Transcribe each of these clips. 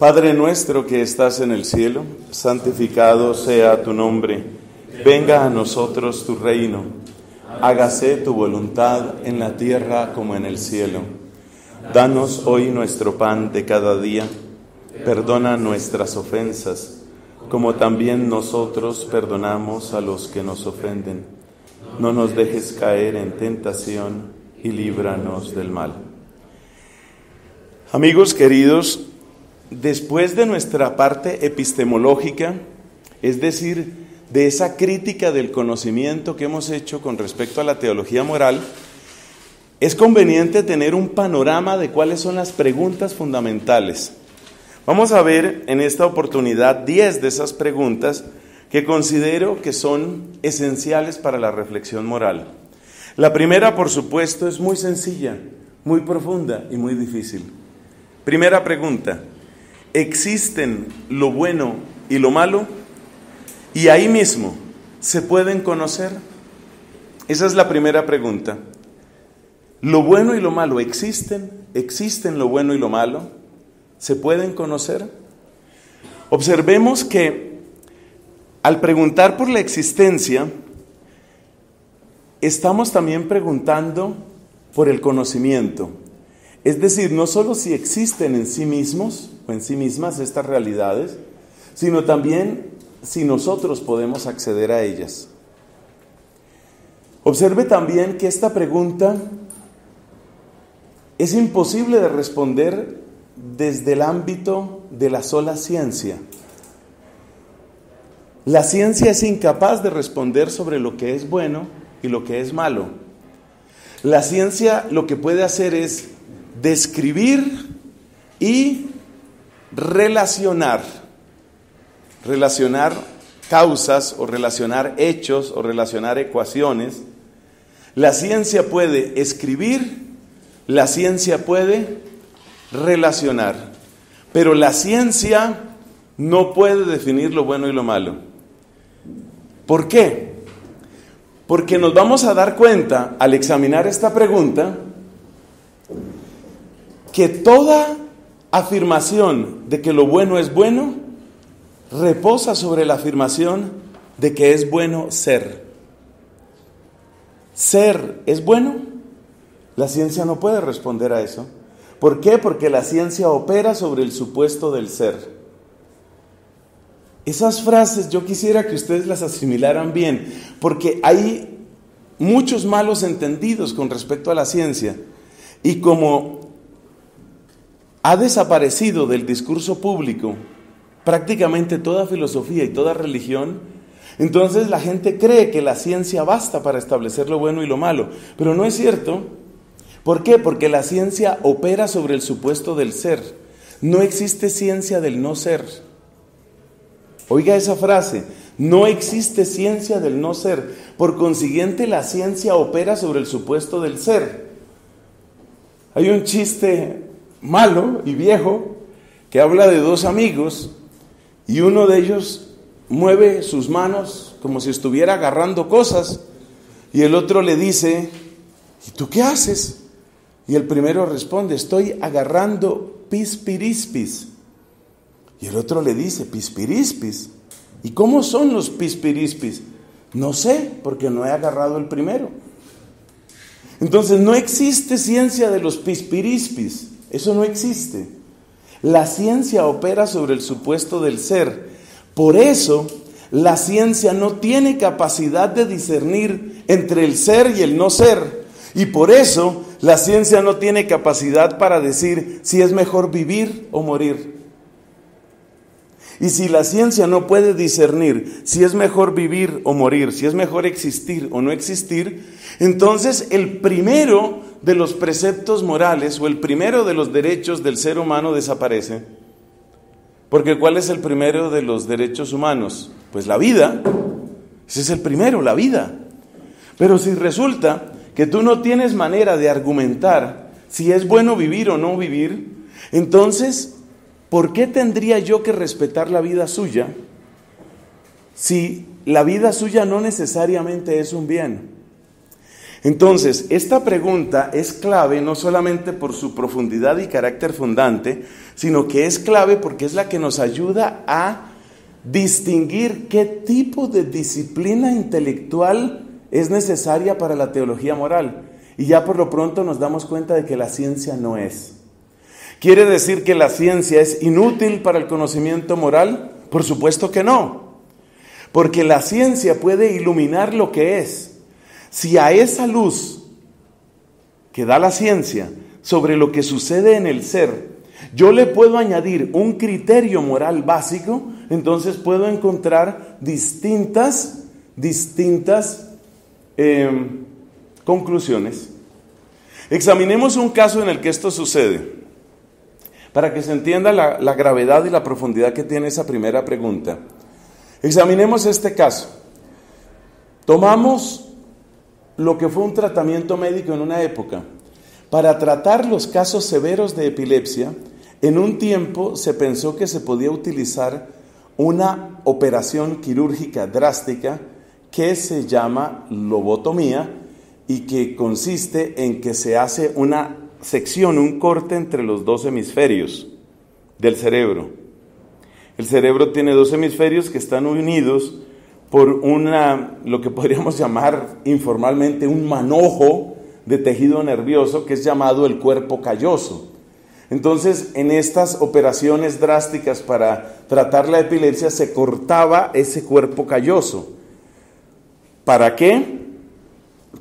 Padre nuestro que estás en el cielo, santificado sea tu nombre. Venga a nosotros tu reino. Hágase tu voluntad en la tierra como en el cielo. Danos hoy nuestro pan de cada día. Perdona nuestras ofensas, como también nosotros perdonamos a los que nos ofenden. No nos dejes caer en tentación y líbranos del mal. Amigos queridos, después de nuestra parte epistemológica, es decir, de esa crítica del conocimiento que hemos hecho con respecto a la teología moral, es conveniente tener un panorama de cuáles son las preguntas fundamentales. Vamos a ver en esta oportunidad 10 de esas preguntas que considero que son esenciales para la reflexión moral. La primera, por supuesto, es muy sencilla, muy profunda y muy difícil. Primera pregunta: ¿existen lo bueno y lo malo? Y ahí mismo, ¿se pueden conocer? Esa es la primera pregunta. ¿Lo bueno y lo malo existen? ¿Existen lo bueno y lo malo? ¿Se pueden conocer? Observemos que al preguntar por la existencia, estamos también preguntando por el conocimiento. Es decir, no solo si existen en sí mismos o en sí mismas estas realidades, sino también si nosotros podemos acceder a ellas. Observe también que esta pregunta es imposible de responder desde el ámbito de la sola ciencia. La ciencia es incapaz de responder sobre lo que es bueno y lo que es malo. La ciencia lo que puede hacer es describir y relacionar causas o relacionar hechos o relacionar ecuaciones. La ciencia puede escribir, la ciencia puede relacionar, pero la ciencia no puede definir lo bueno y lo malo. ¿Por qué? Porque nos vamos a dar cuenta al examinar esta pregunta que toda afirmación de que lo bueno es bueno reposa sobre la afirmación de que es bueno ser. ¿Ser es bueno? La ciencia no puede responder a eso. ¿Por qué? Porque la ciencia opera sobre el supuesto del ser. Esas frases yo quisiera que ustedes las asimilaran bien, porque hay muchos malos entendidos con respecto a la ciencia. Y como ha desaparecido del discurso público prácticamente toda filosofía y toda religión, entonces la gente cree que la ciencia basta para establecer lo bueno y lo malo. Pero no es cierto. ¿Por qué? Porque la ciencia opera sobre el supuesto del ser. No existe ciencia del no ser. Oiga esa frase: no existe ciencia del no ser. Por consiguiente, la ciencia opera sobre el supuesto del ser. Hay un chiste malo y viejo que habla de dos amigos y uno de ellos mueve sus manos como si estuviera agarrando cosas y el otro le dice: ¿y tú qué haces? Y el primero responde: estoy agarrando pispirispis. Y el otro le dice: pispirispis. ¿Y cómo son los pispirispis? No sé, porque no he agarrado el primero. Entonces no existe ciencia de los pispirispis. Eso no existe. La ciencia opera sobre el supuesto del ser. Por eso, la ciencia no tiene capacidad de discernir entre el ser y el no ser. Y por eso, la ciencia no tiene capacidad para decir si es mejor vivir o morir. Y si la ciencia no puede discernir si es mejor vivir o morir, si es mejor existir o no existir, entonces el primero de los preceptos morales o el primero de los derechos del ser humano desaparece. Porque ¿cuál es el primero de los derechos humanos? Pues la vida. Ese es el primero, la vida. Pero si resulta que tú no tienes manera de argumentar si es bueno vivir o no vivir, entonces, ¿por qué tendría yo que respetar la vida suya si la vida suya no necesariamente es un bien? Entonces, esta pregunta es clave no solamente por su profundidad y carácter fundante, sino que es clave porque es la que nos ayuda a distinguir qué tipo de disciplina intelectual es necesaria para la teología moral. Y ya por lo pronto nos damos cuenta de que la ciencia no es. ¿Quiere decir que la ciencia es inútil para el conocimiento moral? Por supuesto que no. Porque la ciencia puede iluminar lo que es. Si a esa luz que da la ciencia sobre lo que sucede en el ser, yo le puedo añadir un criterio moral básico, entonces puedo encontrar distintas conclusiones. Examinemos un caso en el que esto sucede, para que se entienda la gravedad y la profundidad que tiene esa primera pregunta. Examinemos este caso. Tomamos lo que fue un tratamiento médico en una época. Para tratar los casos severos de epilepsia, en un tiempo se pensó que se podía utilizar una operación quirúrgica drástica que se llama lobotomía y que consiste en que se hace una sección, un corte entre los dos hemisferios del cerebro. El cerebro tiene dos hemisferios que están unidos por lo que podríamos llamar informalmente un manojo de tejido nervioso que es llamado el cuerpo calloso. Entonces, en estas operaciones drásticas para tratar la epilepsia se cortaba ese cuerpo calloso. ¿Para qué?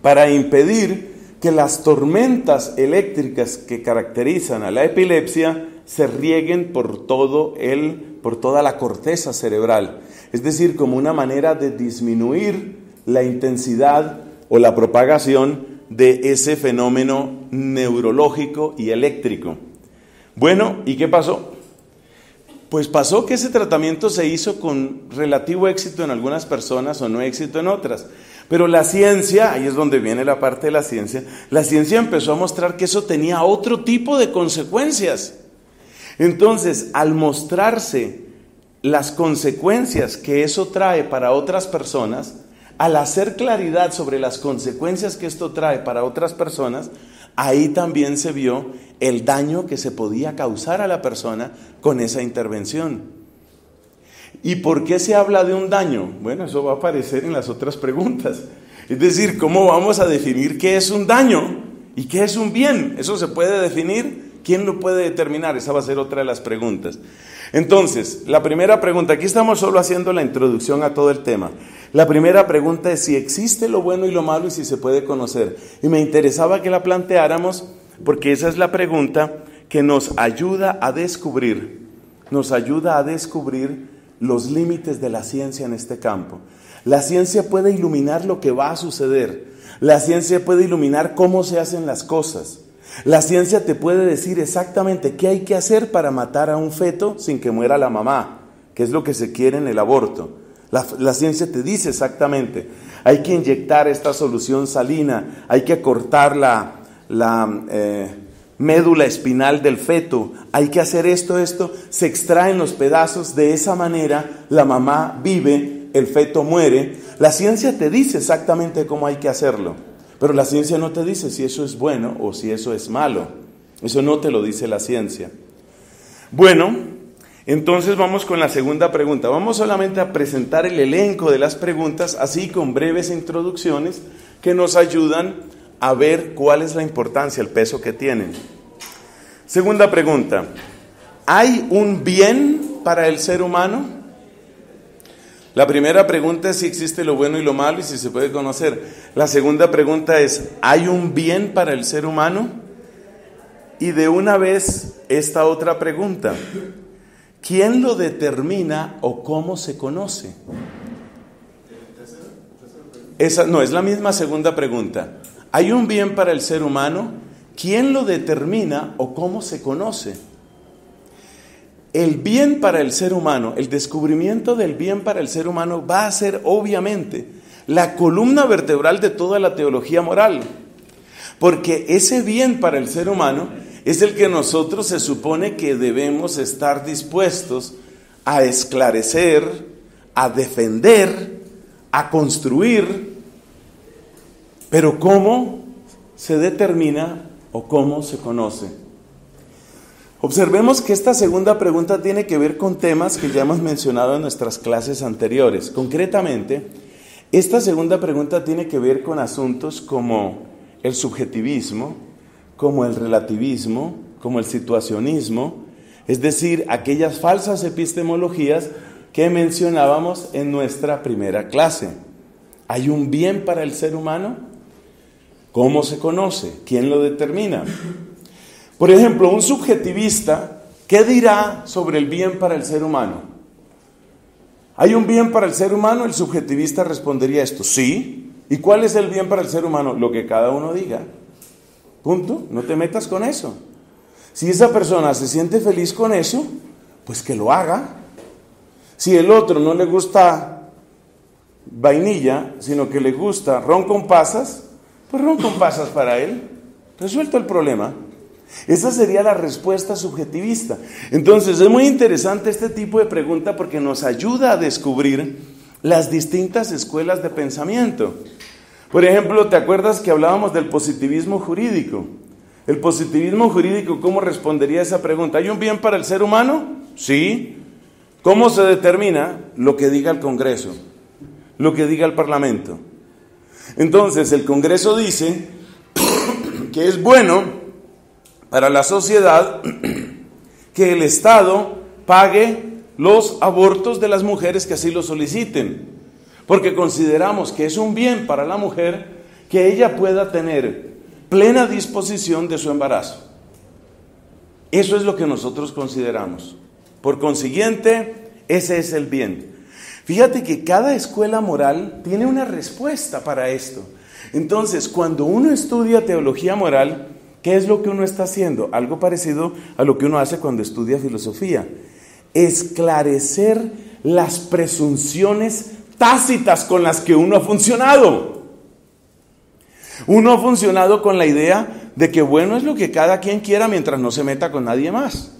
Para impedir que las tormentas eléctricas que caracterizan a la epilepsia se rieguen por toda la corteza cerebral. Es decir, como una manera de disminuir la intensidad o la propagación de ese fenómeno neurológico y eléctrico. Bueno, ¿y qué pasó? Pues pasó que ese tratamiento se hizo con relativo éxito en algunas personas o no éxito en otras. Pero la ciencia, ahí es donde viene la parte de la ciencia empezó a mostrar que eso tenía otro tipo de consecuencias. Entonces, al mostrarse las consecuencias que eso trae para otras personas, al hacer claridad sobre las consecuencias que esto trae para otras personas, ahí también se vio el daño que se podía causar a la persona con esa intervención. ¿Y por qué se habla de un daño? Bueno, eso va a aparecer en las otras preguntas. Es decir, ¿cómo vamos a definir qué es un daño y qué es un bien? ¿Eso se puede definir? ¿Quién lo puede determinar? Esa va a ser otra de las preguntas. Entonces, la primera pregunta, aquí estamos solo haciendo la introducción a todo el tema. La primera pregunta es si existe lo bueno y lo malo y si se puede conocer. Y me interesaba que la planteáramos porque esa es la pregunta que nos ayuda a descubrir los límites de la ciencia en este campo. La ciencia puede iluminar lo que va a suceder. La ciencia puede iluminar cómo se hacen las cosas. La ciencia te puede decir exactamente qué hay que hacer para matar a un feto sin que muera la mamá, que es lo que se quiere en el aborto. La ciencia te dice exactamente, hay que inyectar esta solución salina, hay que cortar la médula espinal del feto, hay que hacer esto, se extraen los pedazos, de esa manera la mamá vive, el feto muere. La ciencia te dice exactamente cómo hay que hacerlo, pero la ciencia no te dice si eso es bueno o si eso es malo. Eso no te lo dice la ciencia. Bueno, entonces vamos con la segunda pregunta. Vamos solamente a presentar el elenco de las preguntas, así con breves introducciones que nos ayudan a ver cuál es la importancia, el peso que tienen. Segunda pregunta. ¿Hay un bien para el ser humano? La primera pregunta es si existe lo bueno y lo malo y si se puede conocer. La segunda pregunta es, ¿hay un bien para el ser humano? Y de una vez esta otra pregunta. ¿Quién lo determina o cómo se conoce? Esa no, es la misma segunda pregunta. ¿Hay un bien para el ser humano? ¿Quién lo determina o cómo se conoce? El bien para el ser humano, el descubrimiento del bien para el ser humano va a ser obviamente la columna vertebral de toda la teología moral. Porque ese bien para el ser humano es el que nosotros se supone que debemos estar dispuestos a esclarecer, a defender, a construir. Pero ¿cómo se determina o cómo se conoce? Observemos que esta segunda pregunta tiene que ver con temas que ya hemos mencionado en nuestras clases anteriores. Concretamente, esta segunda pregunta tiene que ver con asuntos como el subjetivismo, como el relativismo, como el situacionismo, es decir, aquellas falsas epistemologías que mencionábamos en nuestra primera clase. ¿Hay un bien para el ser humano? ¿Cómo se conoce? ¿Quién lo determina? Por ejemplo, un subjetivista, ¿qué dirá sobre el bien para el ser humano? ¿Hay un bien para el ser humano? El subjetivista respondería esto, sí. ¿Y cuál es el bien para el ser humano? Lo que cada uno diga. Punto. No te metas con eso. Si esa persona se siente feliz con eso, pues que lo haga. Si el otro no le gusta vainilla, sino que le gusta ron con pasas, pues ron con pasas para él. Resuelto el problema. Esa sería la respuesta subjetivista. Entonces es muy interesante este tipo de pregunta porque nos ayuda a descubrir las distintas escuelas de pensamiento. Por ejemplo, ¿te acuerdas que hablábamos del positivismo jurídico? El positivismo jurídico, ¿cómo respondería a esa pregunta? ¿Hay un bien para el ser humano? Sí. ¿Cómo se determina? Lo que diga el Congreso, lo que diga el Parlamento. Entonces, el Congreso dice que es bueno para la sociedad que el Estado pague los abortos de las mujeres que así lo soliciten, porque consideramos que es un bien para la mujer que ella pueda tener plena disposición de su embarazo. Eso es lo que nosotros consideramos. Por consiguiente, ese es el bien. Fíjate que cada escuela moral tiene una respuesta para esto. Entonces, cuando uno estudia teología moral, ¿qué es lo que uno está haciendo? Algo parecido a lo que uno hace cuando estudia filosofía. Esclarecer las presunciones tácitas con las que uno ha funcionado. Uno ha funcionado con la idea de que bueno es lo que cada quien quiera mientras no se meta con nadie más.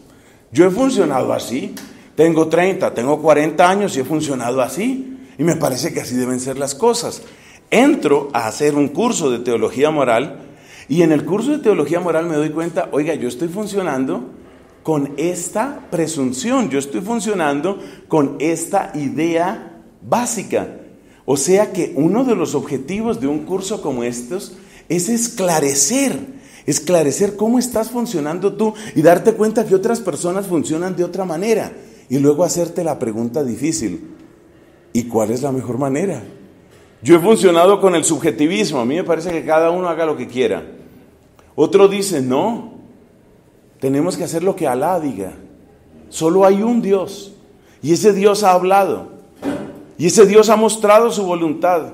Yo he funcionado así. Tengo 30, tengo 40 años y he funcionado así. Y me parece que así deben ser las cosas. Entro a hacer un curso de teología moral y en el curso de teología moral me doy cuenta, oiga, yo estoy funcionando con esta presunción, yo estoy funcionando con esta idea básica. O sea que uno de los objetivos de un curso como estos es esclarecer cómo estás funcionando tú y darte cuenta que otras personas funcionan de otra manera. Y luego hacerte la pregunta difícil, ¿y cuál es la mejor manera? Yo he funcionado con el subjetivismo, a mí me parece que cada uno haga lo que quiera. Otro dice, no, tenemos que hacer lo que Alá diga. Solo hay un Dios, y ese Dios ha hablado, y ese Dios ha mostrado su voluntad,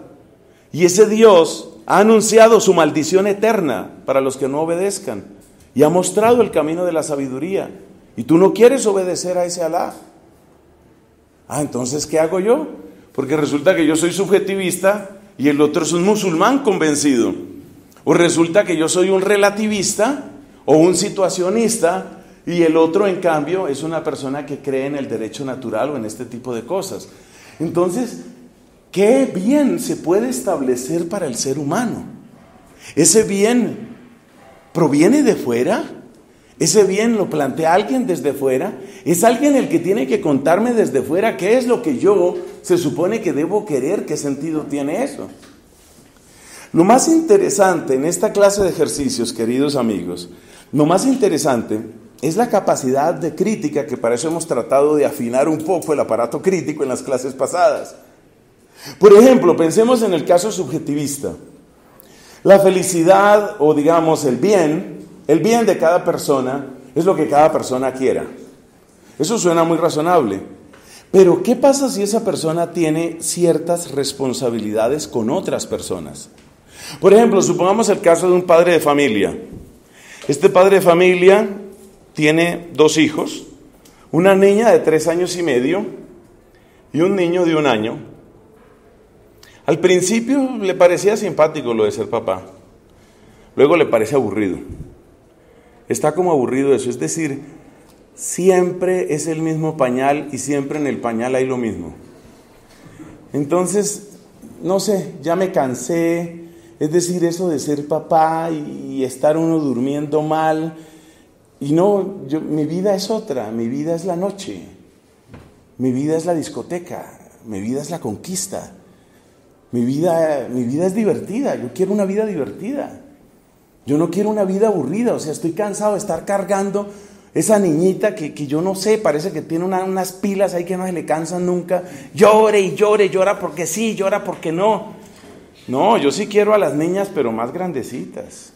y ese Dios ha anunciado su maldición eterna para los que no obedezcan, y ha mostrado el camino de la sabiduría, y tú no quieres obedecer a ese Alá. Entonces, ¿qué hago yo? Porque resulta que yo soy subjetivista y el otro es un musulmán convencido. O resulta que yo soy un relativista o un situacionista y el otro, en cambio, es una persona que cree en el derecho natural o en este tipo de cosas. Entonces, ¿qué bien se puede establecer para el ser humano? ¿Ese bien proviene de fuera? ¿Ese bien lo plantea alguien desde fuera? ¿Es alguien el que tiene que contarme desde fuera qué es lo que yo se supone que debo querer? ¿Qué sentido tiene eso? Lo más interesante en esta clase de ejercicios, queridos amigos, lo más interesante es la capacidad de crítica, que para eso hemos tratado de afinar un poco el aparato crítico en las clases pasadas. Por ejemplo, pensemos en el caso subjetivista. La felicidad o digamos el bien de cada persona es lo que cada persona quiera. Eso suena muy razonable. Pero ¿qué pasa si esa persona tiene ciertas responsabilidades con otras personas? Por ejemplo, supongamos el caso de un padre de familia. Este padre de familia tiene 2 hijos, una niña de 3 años y medio y un niño de 1 año. Al principio le parecía simpático lo de ser papá, luego le parece aburrido. Está como aburrido eso, es decir, siempre es el mismo pañal y siempre en el pañal hay lo mismo. Entonces, no sé, ya me cansé, es decir, eso de ser papá y estar uno durmiendo mal, Y no, mi vida es otra, mi vida es la noche, mi vida es la discoteca, mi vida es la conquista, mi vida es divertida, yo quiero una vida divertida, yo no quiero una vida aburrida, o sea, estoy cansado de estar cargando esa niñita que yo no sé, parece que tiene unas pilas ahí que no se le cansan nunca, llore y llore, llora porque sí, llora porque no. No, yo sí quiero a las niñas, pero más grandecitas,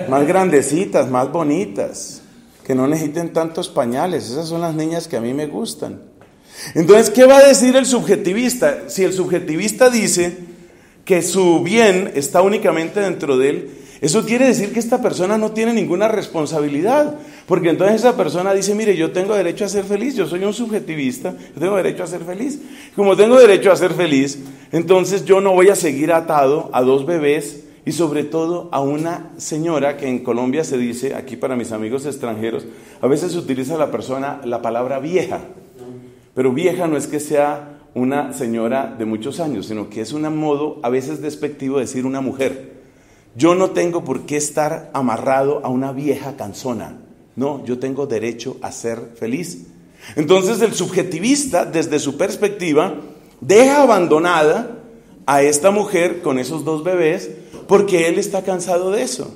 más bonitas, que no necesiten tantos pañales. Esas son las niñas que a mí me gustan. Entonces, ¿qué va a decir el subjetivista? Si el subjetivista dice que su bien está únicamente dentro de él, eso quiere decir que esta persona no tiene ninguna responsabilidad, porque entonces esa persona dice, mire, yo tengo derecho a ser feliz, yo soy un subjetivista, yo tengo derecho a ser feliz. Como tengo derecho a ser feliz, entonces yo no voy a seguir atado a 2 bebés y sobre todo a una señora que en Colombia se dice, aquí para mis amigos extranjeros, a veces se utiliza la palabra vieja, pero vieja no es que sea una señora de muchos años, sino que es un modo a veces despectivo de decir una mujer. Yo no tengo por qué estar amarrado a una vieja cansona. No, yo tengo derecho a ser feliz. Entonces el subjetivista, desde su perspectiva, deja abandonada a esta mujer con esos 2 bebés porque él está cansado de eso.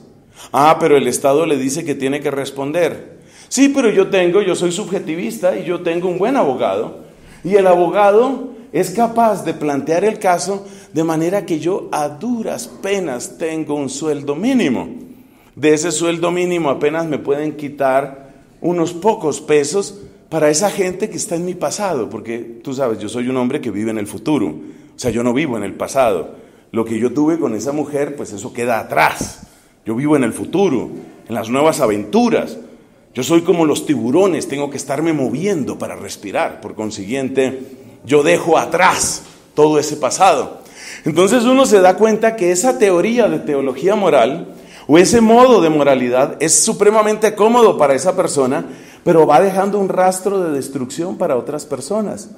Pero el Estado le dice que tiene que responder. Sí, pero yo soy subjetivista y yo tengo un buen abogado. Y el abogado es capaz de plantear el caso de manera que yo a duras penas tengo un sueldo mínimo. De ese sueldo mínimo apenas me pueden quitar unos pocos pesos para esa gente que está en mi pasado, porque tú sabes, yo soy un hombre que vive en el futuro, o sea, yo no vivo en el pasado. Lo que yo tuve con esa mujer, pues eso queda atrás. Yo vivo en el futuro, en las nuevas aventuras. Yo soy como los tiburones, tengo que estarme moviendo para respirar, por consiguiente, yo dejo atrás todo ese pasado. Entonces uno se da cuenta que esa teoría de teología moral o ese modo de moralidad es supremamente cómodo para esa persona, pero va dejando un rastro de destrucción para otras personas.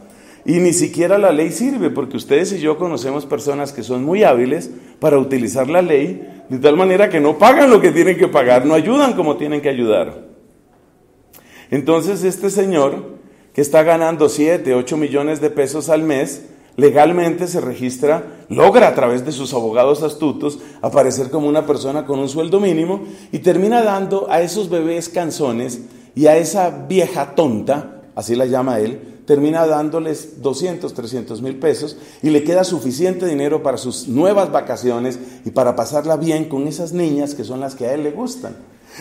Y ni siquiera la ley sirve, porque ustedes y yo conocemos personas que son muy hábiles para utilizar la ley, de tal manera que no pagan lo que tienen que pagar, no ayudan como tienen que ayudar. Entonces este señor, que está ganando 7, 8 millones de pesos al mes, legalmente se registra, logra a través de sus abogados astutos aparecer como una persona con un sueldo mínimo y termina dando a esos bebés canzones y a esa vieja tonta, así la llama él, termina dándoles 200, 300 mil pesos y le queda suficiente dinero para sus nuevas vacaciones y para pasarla bien con esas niñas que son las que a él le gustan.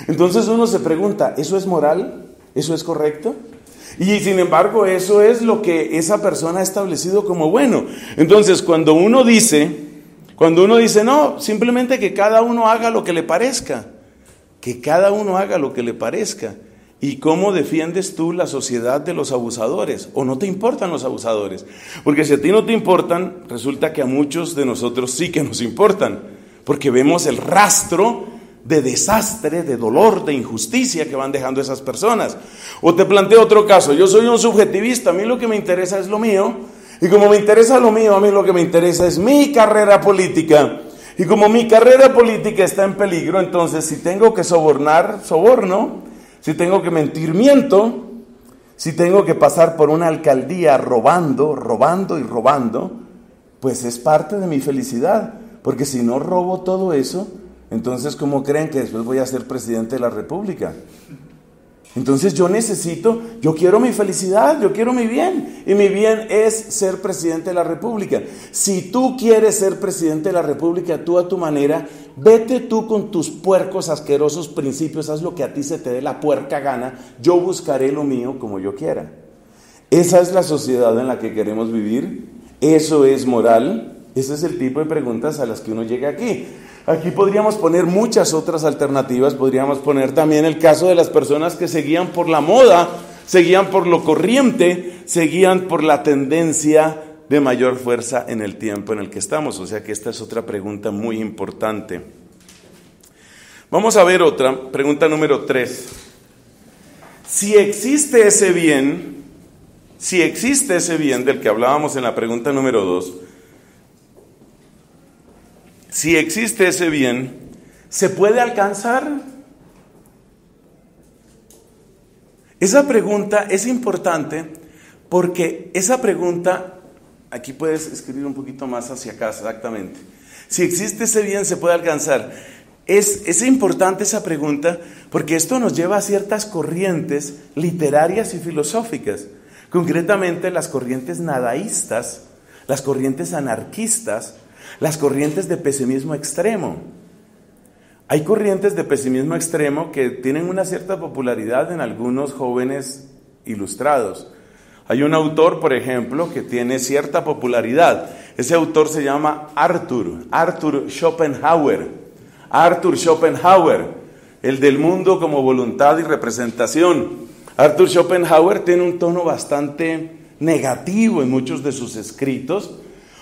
Entonces uno se pregunta, ¿eso es moral? ¿Eso es correcto? Y sin embargo, eso es lo que esa persona ha establecido como bueno. Entonces, cuando uno dice, no, simplemente que cada uno haga lo que le parezca. Que cada uno haga lo que le parezca. ¿Y cómo defiendes tú la sociedad de los abusadores? ¿O no te importan los abusadores? Porque si a ti no te importan, resulta que a muchos de nosotros sí que nos importan. Porque vemos el rastro de desastre, de dolor, de injusticia que van dejando esas personas. O te planteo otro caso, yo soy un subjetivista, a mí lo que me interesa es lo mío, y como me interesa lo mío, a mí lo que me interesa es mi carrera política, y como mi carrera política está en peligro, entonces si tengo que sobornar, soborno, si tengo que mentir, miento, si tengo que pasar por una alcaldía robando, pues es parte de mi felicidad, porque si no robo todo eso, entonces, ¿cómo creen que después voy a ser presidente de la República? Entonces yo quiero mi felicidad, yo quiero mi bien, y mi bien es ser presidente de la República. Si tú quieres ser presidente de la República, tú a tu manera, vete tú con tus puercos asquerosos principios, haz lo que a ti se te dé la puerca gana, yo buscaré lo mío como yo quiera. Esa es la sociedad en la que queremos vivir, eso es moral, ese es el tipo de preguntas a las que uno llega aquí. Aquí podríamos poner muchas otras alternativas, podríamos poner también el caso de las personas que seguían por la moda, seguían por lo corriente, seguían por la tendencia de mayor fuerza en el tiempo en el que estamos. O sea que esta es otra pregunta muy importante. Vamos a ver otra, pregunta número 3. Si existe ese bien del que hablábamos en la pregunta número 2, si existe ese bien, ¿se puede alcanzar? Esa pregunta es importante porque esa pregunta, aquí puedes escribir un poquito más hacia acá, exactamente. Si existe ese bien, se puede alcanzar. Es importante esa pregunta porque esto nos lleva a ciertas corrientes literarias y filosóficas, concretamente las corrientes nadaístas, las corrientes anarquistas, las corrientes de pesimismo extremo. Hay corrientes de pesimismo extremo que tienen una cierta popularidad en algunos jóvenes ilustrados. Hay un autor, por ejemplo, que tiene cierta popularidad. Ese autor se llama Arthur Schopenhauer. Arthur Schopenhauer, el del mundo como voluntad y representación. Arthur Schopenhauer tiene un tono bastante negativo en muchos de sus escritos,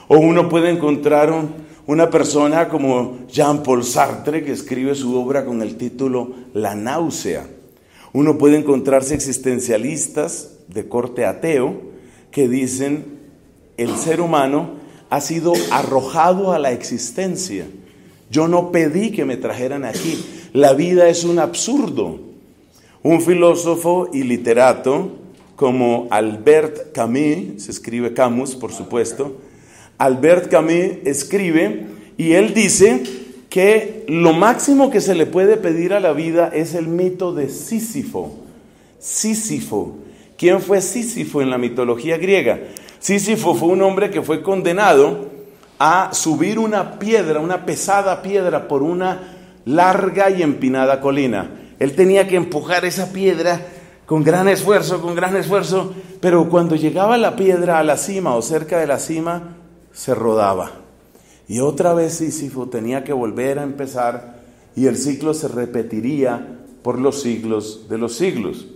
o uno puede encontrar una persona como Jean-Paul Sartre, que escribe su obra con el título La náusea. Uno puede encontrarse existencialistas de corte ateo que dicen el ser humano ha sido arrojado a la existencia. Yo no pedí que me trajeran aquí. La vida es un absurdo. Un filósofo y literato como Albert Camus, se escribe Camus por supuesto, Albert Camus escribe y él dice que lo máximo que se le puede pedir a la vida es el mito de Sísifo. Sísifo. ¿Quién fue Sísifo en la mitología griega? Sísifo fue un hombre que fue condenado a subir una piedra, una pesada piedra por una larga y empinada colina. Él tenía que empujar esa piedra con gran esfuerzo, pero cuando llegaba la piedra a la cima o cerca de la cima, se rodaba. Y otra vez Sísifo tenía que volver a empezar y el ciclo se repetiría por los siglos de los siglos.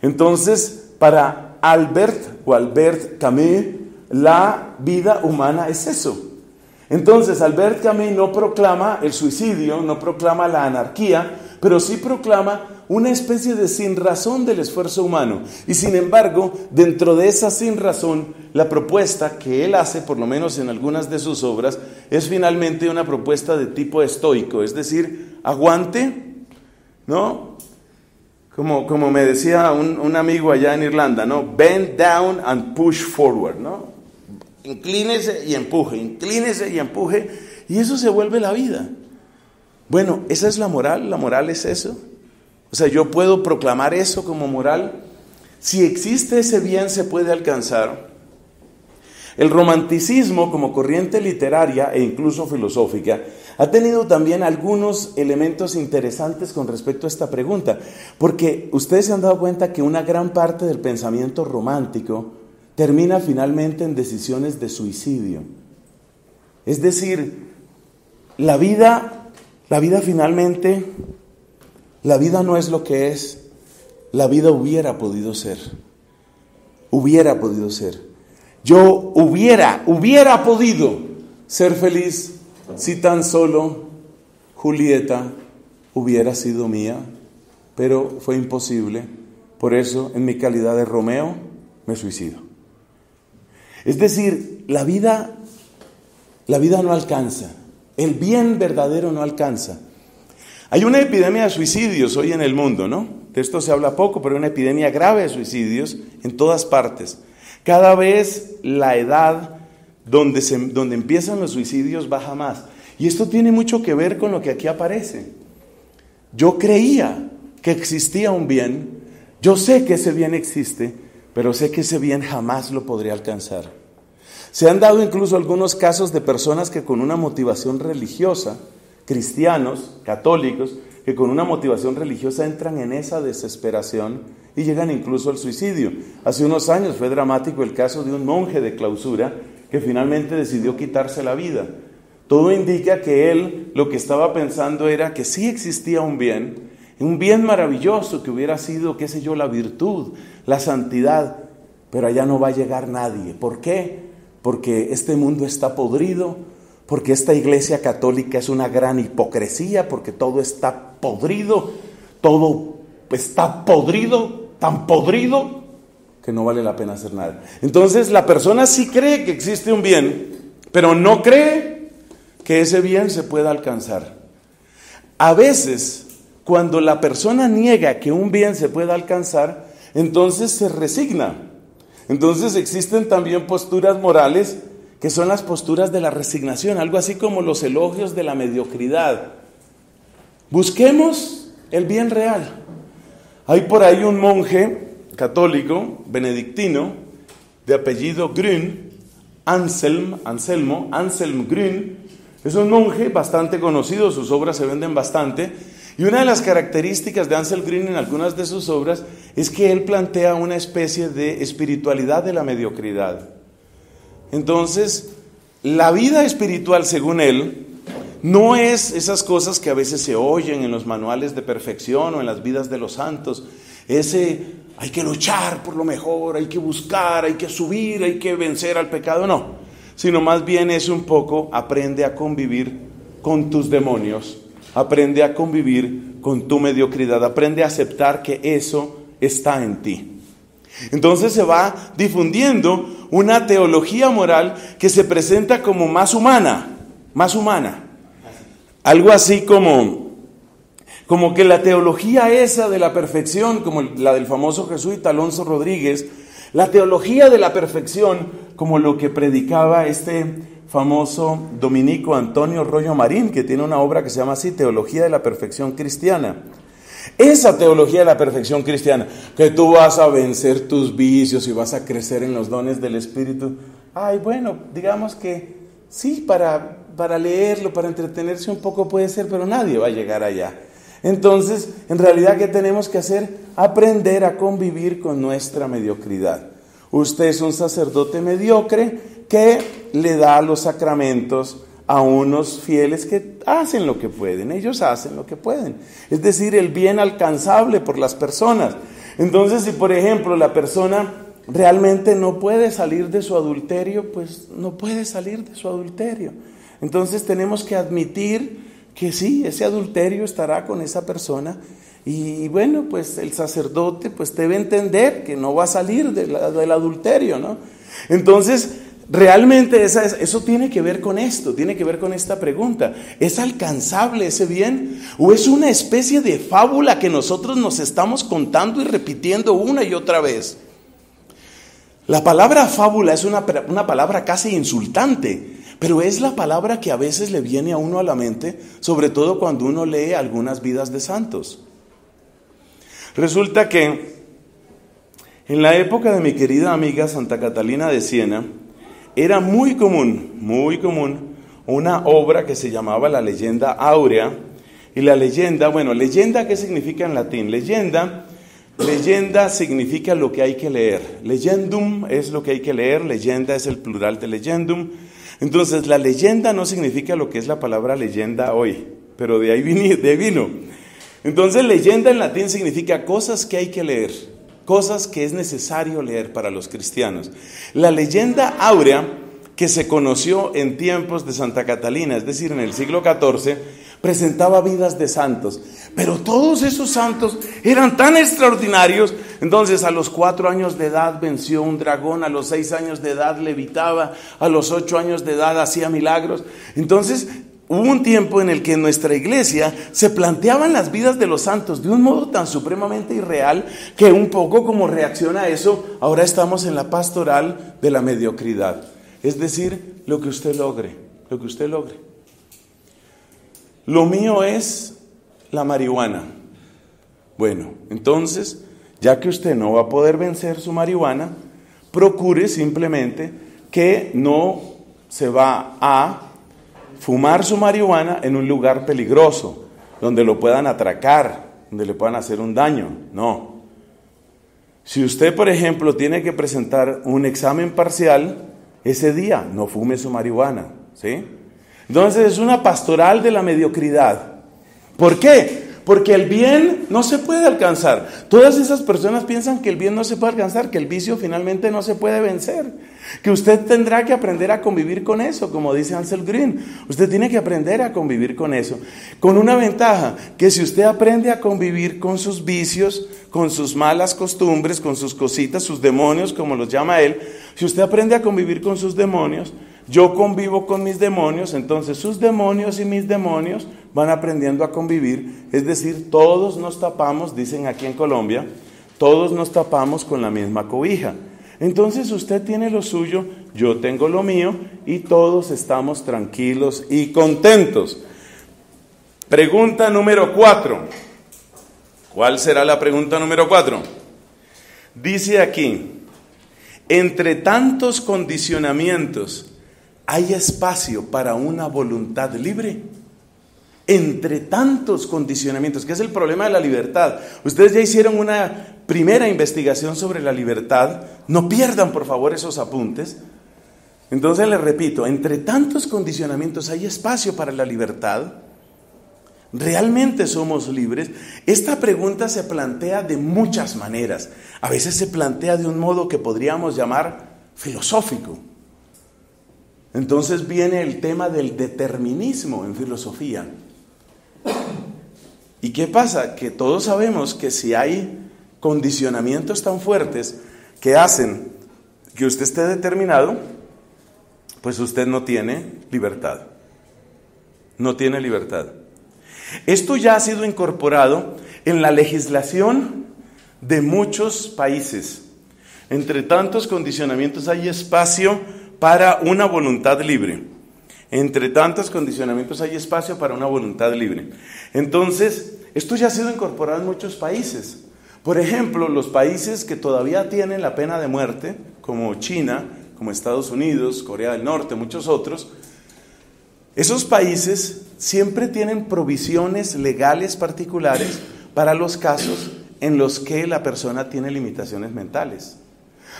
Entonces, para Albert Camus, la vida humana es eso. Entonces, Albert Camus no proclama el suicidio, no proclama la anarquía, pero sí proclama una especie de sinrazón del esfuerzo humano. Y sin embargo, dentro de esa sinrazón, la propuesta que él hace, por lo menos en algunas de sus obras, es finalmente una propuesta de tipo estoico, es decir, aguante, ¿no? Como me decía un amigo allá en Irlanda, ¿no? Bend down and push forward, ¿no? Inclínese y empuje, y eso se vuelve la vida. Bueno, esa es la moral es eso. O sea, yo puedo proclamar eso como moral. Si existe ese bien, se puede alcanzar. El romanticismo, como corriente literaria e incluso filosófica, ha tenido también algunos elementos interesantes con respecto a esta pregunta, porque ustedes se han dado cuenta que una gran parte del pensamiento romántico termina finalmente en decisiones de suicidio. Es decir, la vida finalmente, la vida no es lo que es, la vida hubiera podido ser. Yo hubiera podido ser feliz si tan solo Julieta hubiera sido mía, pero fue imposible. Por eso, en mi calidad de Romeo, me suicido. Es decir, la vida no alcanza, el bien verdadero no alcanza. Hay una epidemia de suicidios hoy en el mundo, ¿no? De esto se habla poco, pero hay una epidemia grave de suicidios en todas partes. Cada vez la edad donde empiezan los suicidios baja más. Y esto tiene mucho que ver con lo que aquí aparece. Yo creía que existía un bien, yo sé que ese bien existe, pero sé que ese bien jamás lo podré alcanzar. Se han dado incluso algunos casos de personas que con una motivación religiosa, cristianos, católicos, que con una motivación religiosa entran en esa desesperación y llegan incluso al suicidio. Hace unos años fue dramático el caso de un monje de clausura que finalmente decidió quitarse la vida. Todo indica que él lo que estaba pensando era que sí existía un bien maravilloso que hubiera sido, qué sé yo, la virtud, la santidad, pero allá no va a llegar nadie. ¿Por qué? Porque este mundo está podrido, porque esta iglesia católica es una gran hipocresía, porque todo está podrido, tan podrido, que no vale la pena hacer nada. Entonces la persona sí cree que existe un bien, pero no cree que ese bien se pueda alcanzar. A veces, cuando la persona niega que un bien se pueda alcanzar, entonces se resigna. Entonces existen también posturas morales que son las posturas de la resignación, algo así como los elogios de la mediocridad. Busquemos el bien real. Hay por ahí un monje católico, benedictino, de apellido Grün, Anselm Grün. Es un monje bastante conocido, sus obras se venden bastante. Y una de las características de Anselm Grün en algunas de sus obras es que él plantea una especie de espiritualidad de la mediocridad. Entonces, la vida espiritual, según él, no es esas cosas que a veces se oyen en los manuales de perfección o en las vidas de los santos. Hay que luchar por lo mejor, hay que buscar, hay que subir, hay que vencer al pecado. No, sino más bien es un poco, aprende a convivir con tus demonios, aprende a convivir con tu mediocridad, aprende a aceptar que eso está en ti. Entonces se va difundiendo una teología moral que se presenta como más humana. Algo así como que la teología esa de la perfección, como la del famoso jesuita Alonso Rodríguez, la teología de la perfección, como lo que predicaba este famoso dominico Antonio Rollo Marín, que tiene una obra que se llama así, Teología de la Perfección Cristiana. Esa teología de la perfección cristiana, que tú vas a vencer tus vicios y vas a crecer en los dones del Espíritu. Ay, bueno, digamos que sí, para leerlo, para entretenerse un poco puede ser, pero nadie va a llegar allá. Entonces, en realidad, ¿qué tenemos que hacer? Aprender a convivir con nuestra mediocridad. Usted es un sacerdote mediocre que le da los sacramentos a unos fieles que hacen lo que pueden, ellos hacen lo que pueden, es decir, el bien alcanzable por las personas. Entonces, si por ejemplo la persona realmente no puede salir de su adulterio, pues no puede salir de su adulterio. Entonces tenemos que admitir que sí, ese adulterio estará con esa persona y bueno, pues el sacerdote pues debe entender que no va a salir del adulterio, ¿no? Entonces, realmente eso tiene que ver con esto, tiene que ver con esta pregunta. ¿Es alcanzable ese bien? ¿O es una especie de fábula que nosotros nos estamos contando y repitiendo una y otra vez? La palabra fábula es una palabra casi insultante, pero es la palabra que a veces le viene a uno a la mente, sobre todo cuando uno lee algunas vidas de santos. Resulta que en la época de mi querida amiga Santa Catalina de Siena, era muy común una obra que se llamaba La Leyenda Áurea. Y la leyenda, ¿leyenda qué significa en latín? Leyenda significa lo que hay que leer. Legendum es lo que hay que leer, leyenda es el plural de legendum. Entonces, la leyenda no significa lo que es la palabra leyenda hoy, pero de ahí vino. Entonces, leyenda en latín significa cosas que hay que leer, cosas que es necesario leer para los cristianos. La leyenda áurea, que se conoció en tiempos de Santa Catalina, es decir, en el siglo XIV, presentaba vidas de santos, pero todos esos santos eran tan extraordinarios. Entonces, a los 4 años de edad venció un dragón, a los 6 años de edad levitaba, a los 8 años de edad hacía milagros. Entonces, hubo un tiempo en el que en nuestra iglesia se planteaban las vidas de los santos de un modo tan supremamente irreal que un poco como reacción a eso, ahora estamos en la pastoral de la mediocridad. Es decir, lo que usted logre. Lo mío es la marihuana. Bueno, entonces, ya que usted no va a poder vencer su marihuana, procure simplemente que no se va a fumar su marihuana en un lugar peligroso, donde lo puedan atracar, donde le puedan hacer un daño. No. Si usted, por ejemplo, tiene que presentar un examen parcial, ese día no fume su marihuana, ¿sí? Entonces es una pastoral de la mediocridad. ¿Por qué? Porque el bien no se puede alcanzar. Todas esas personas piensan que el bien no se puede alcanzar, que el vicio finalmente no se puede vencer, que usted tendrá que aprender a convivir con eso, como dice Anselm Grün. Usted tiene que aprender a convivir con eso, con una ventaja, que si usted aprende a convivir con sus vicios, con sus malas costumbres, con sus cositas, sus demonios, como los llama él, si usted aprende a convivir con sus demonios, yo convivo con mis demonios, entonces sus demonios y mis demonios van aprendiendo a convivir, es decir, todos nos tapamos, dicen aquí en Colombia, todos nos tapamos con la misma cobija. Entonces usted tiene lo suyo, yo tengo lo mío y todos estamos tranquilos y contentos. Pregunta número 4. ¿Cuál será la pregunta número 4? Dice aquí, entre tantos condicionamientos, ¿hay espacio para una voluntad libre? Entre tantos condicionamientos, que es el problema de la libertad. Ustedes ya hicieron una primera investigación sobre la libertad, no pierdan por favor esos apuntes. Entonces les repito, entre tantos condicionamientos, ¿hay espacio para la libertad? ¿Realmente somos libres? Esta pregunta se plantea de muchas maneras. A veces se plantea de un modo que podríamos llamar filosófico. Entonces viene el tema del determinismo en filosofía. ¿Y qué pasa? Que todos sabemos que si hay condicionamientos tan fuertes que hacen que usted esté determinado, pues usted no tiene libertad. No tiene libertad. Esto ya ha sido incorporado en la legislación de muchos países. Entre tantos condicionamientos hay espacio para una voluntad libre. Entre tantos condicionamientos hay espacio para una voluntad libre. Entonces, esto ya ha sido incorporado en muchos países. Por ejemplo, los países que todavía tienen la pena de muerte, como China, como Estados Unidos, Corea del Norte, muchos otros, esos países siempre tienen provisiones legales particulares para los casos en los que la persona tiene limitaciones mentales.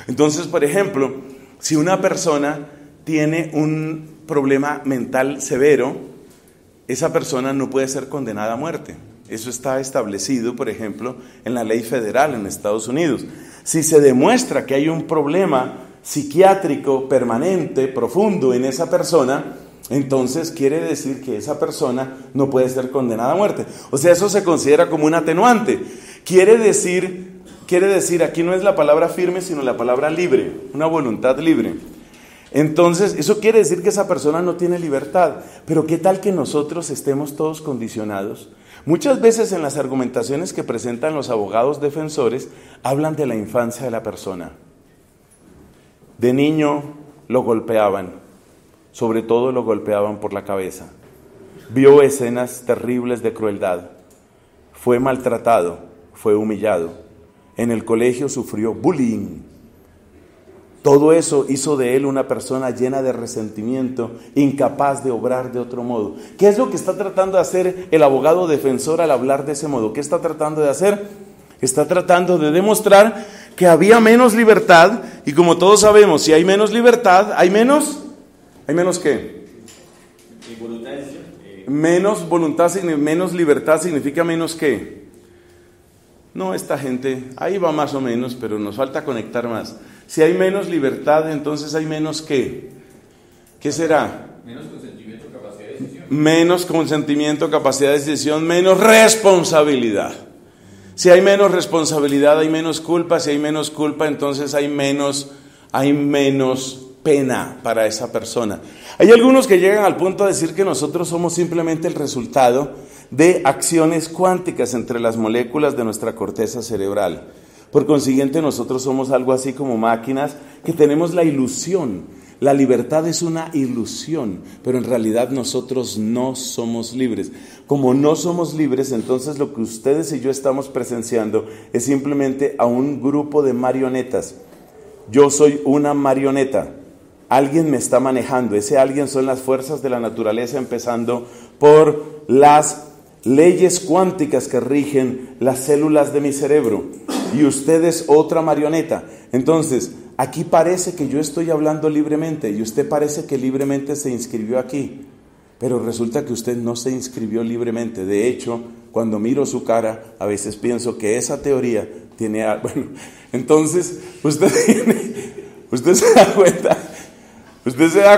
Entonces, por ejemplo, si una persona tiene un problema mental severo, esa persona no puede ser condenada a muerte. Eso está establecido, por ejemplo, en la ley federal en Estados Unidos. Si se demuestra que hay un problema psiquiátrico permanente, profundo en esa persona, entonces quiere decir que esa persona no puede ser condenada a muerte. O sea, eso se considera como un atenuante. Quiere decir, aquí no es la palabra firme, sino la palabra libre, una voluntad libre. Entonces, eso quiere decir que esa persona no tiene libertad. Pero ¿qué tal que nosotros estemos todos condicionados? Muchas veces en las argumentaciones que presentan los abogados defensores, hablan de la infancia de la persona. De niño lo golpeaban, sobre todo lo golpeaban por la cabeza. Vio escenas terribles de crueldad. Fue maltratado, fue humillado. En el colegio sufrió bullying. Todo eso hizo de él una persona llena de resentimiento, incapaz de obrar de otro modo. ¿Qué es lo que está tratando de hacer el abogado defensor al hablar de ese modo? ¿Qué está tratando de hacer? Está tratando de demostrar que había menos libertad, y como todos sabemos, si hay menos libertad, ¿hay menos qué? Menos voluntad, menos libertad significa menos qué. No, esta gente, ahí va más o menos, pero nos falta conectar más. Si hay menos libertad, entonces hay menos ¿qué? ¿Qué será? Menos consentimiento, capacidad de decisión. Menos consentimiento, capacidad de decisión, menos responsabilidad. Si hay menos responsabilidad, hay menos culpa. Si hay menos culpa, entonces hay menos pena para esa persona. Hay algunos que llegan al punto de decir que nosotros somos simplemente el resultado de acciones cuánticas entre las moléculas de nuestra corteza cerebral. Por consiguiente, nosotros somos algo así como máquinas que tenemos la ilusión. La libertad es una ilusión, pero en realidad nosotros no somos libres. Como no somos libres, entonces lo que ustedes y yo estamos presenciando es simplemente a un grupo de marionetas. Yo soy una marioneta. Alguien me está manejando. Ese alguien son las fuerzas de la naturaleza, empezando por las leyes cuánticas que rigen las células de mi cerebro. Y usted es otra marioneta. Entonces, aquí parece que yo estoy hablando libremente y usted parece que libremente se inscribió aquí. Pero resulta que usted no se inscribió libremente. De hecho, cuando miro su cara, a veces pienso que esa teoría tiene... Bueno, entonces, usted se da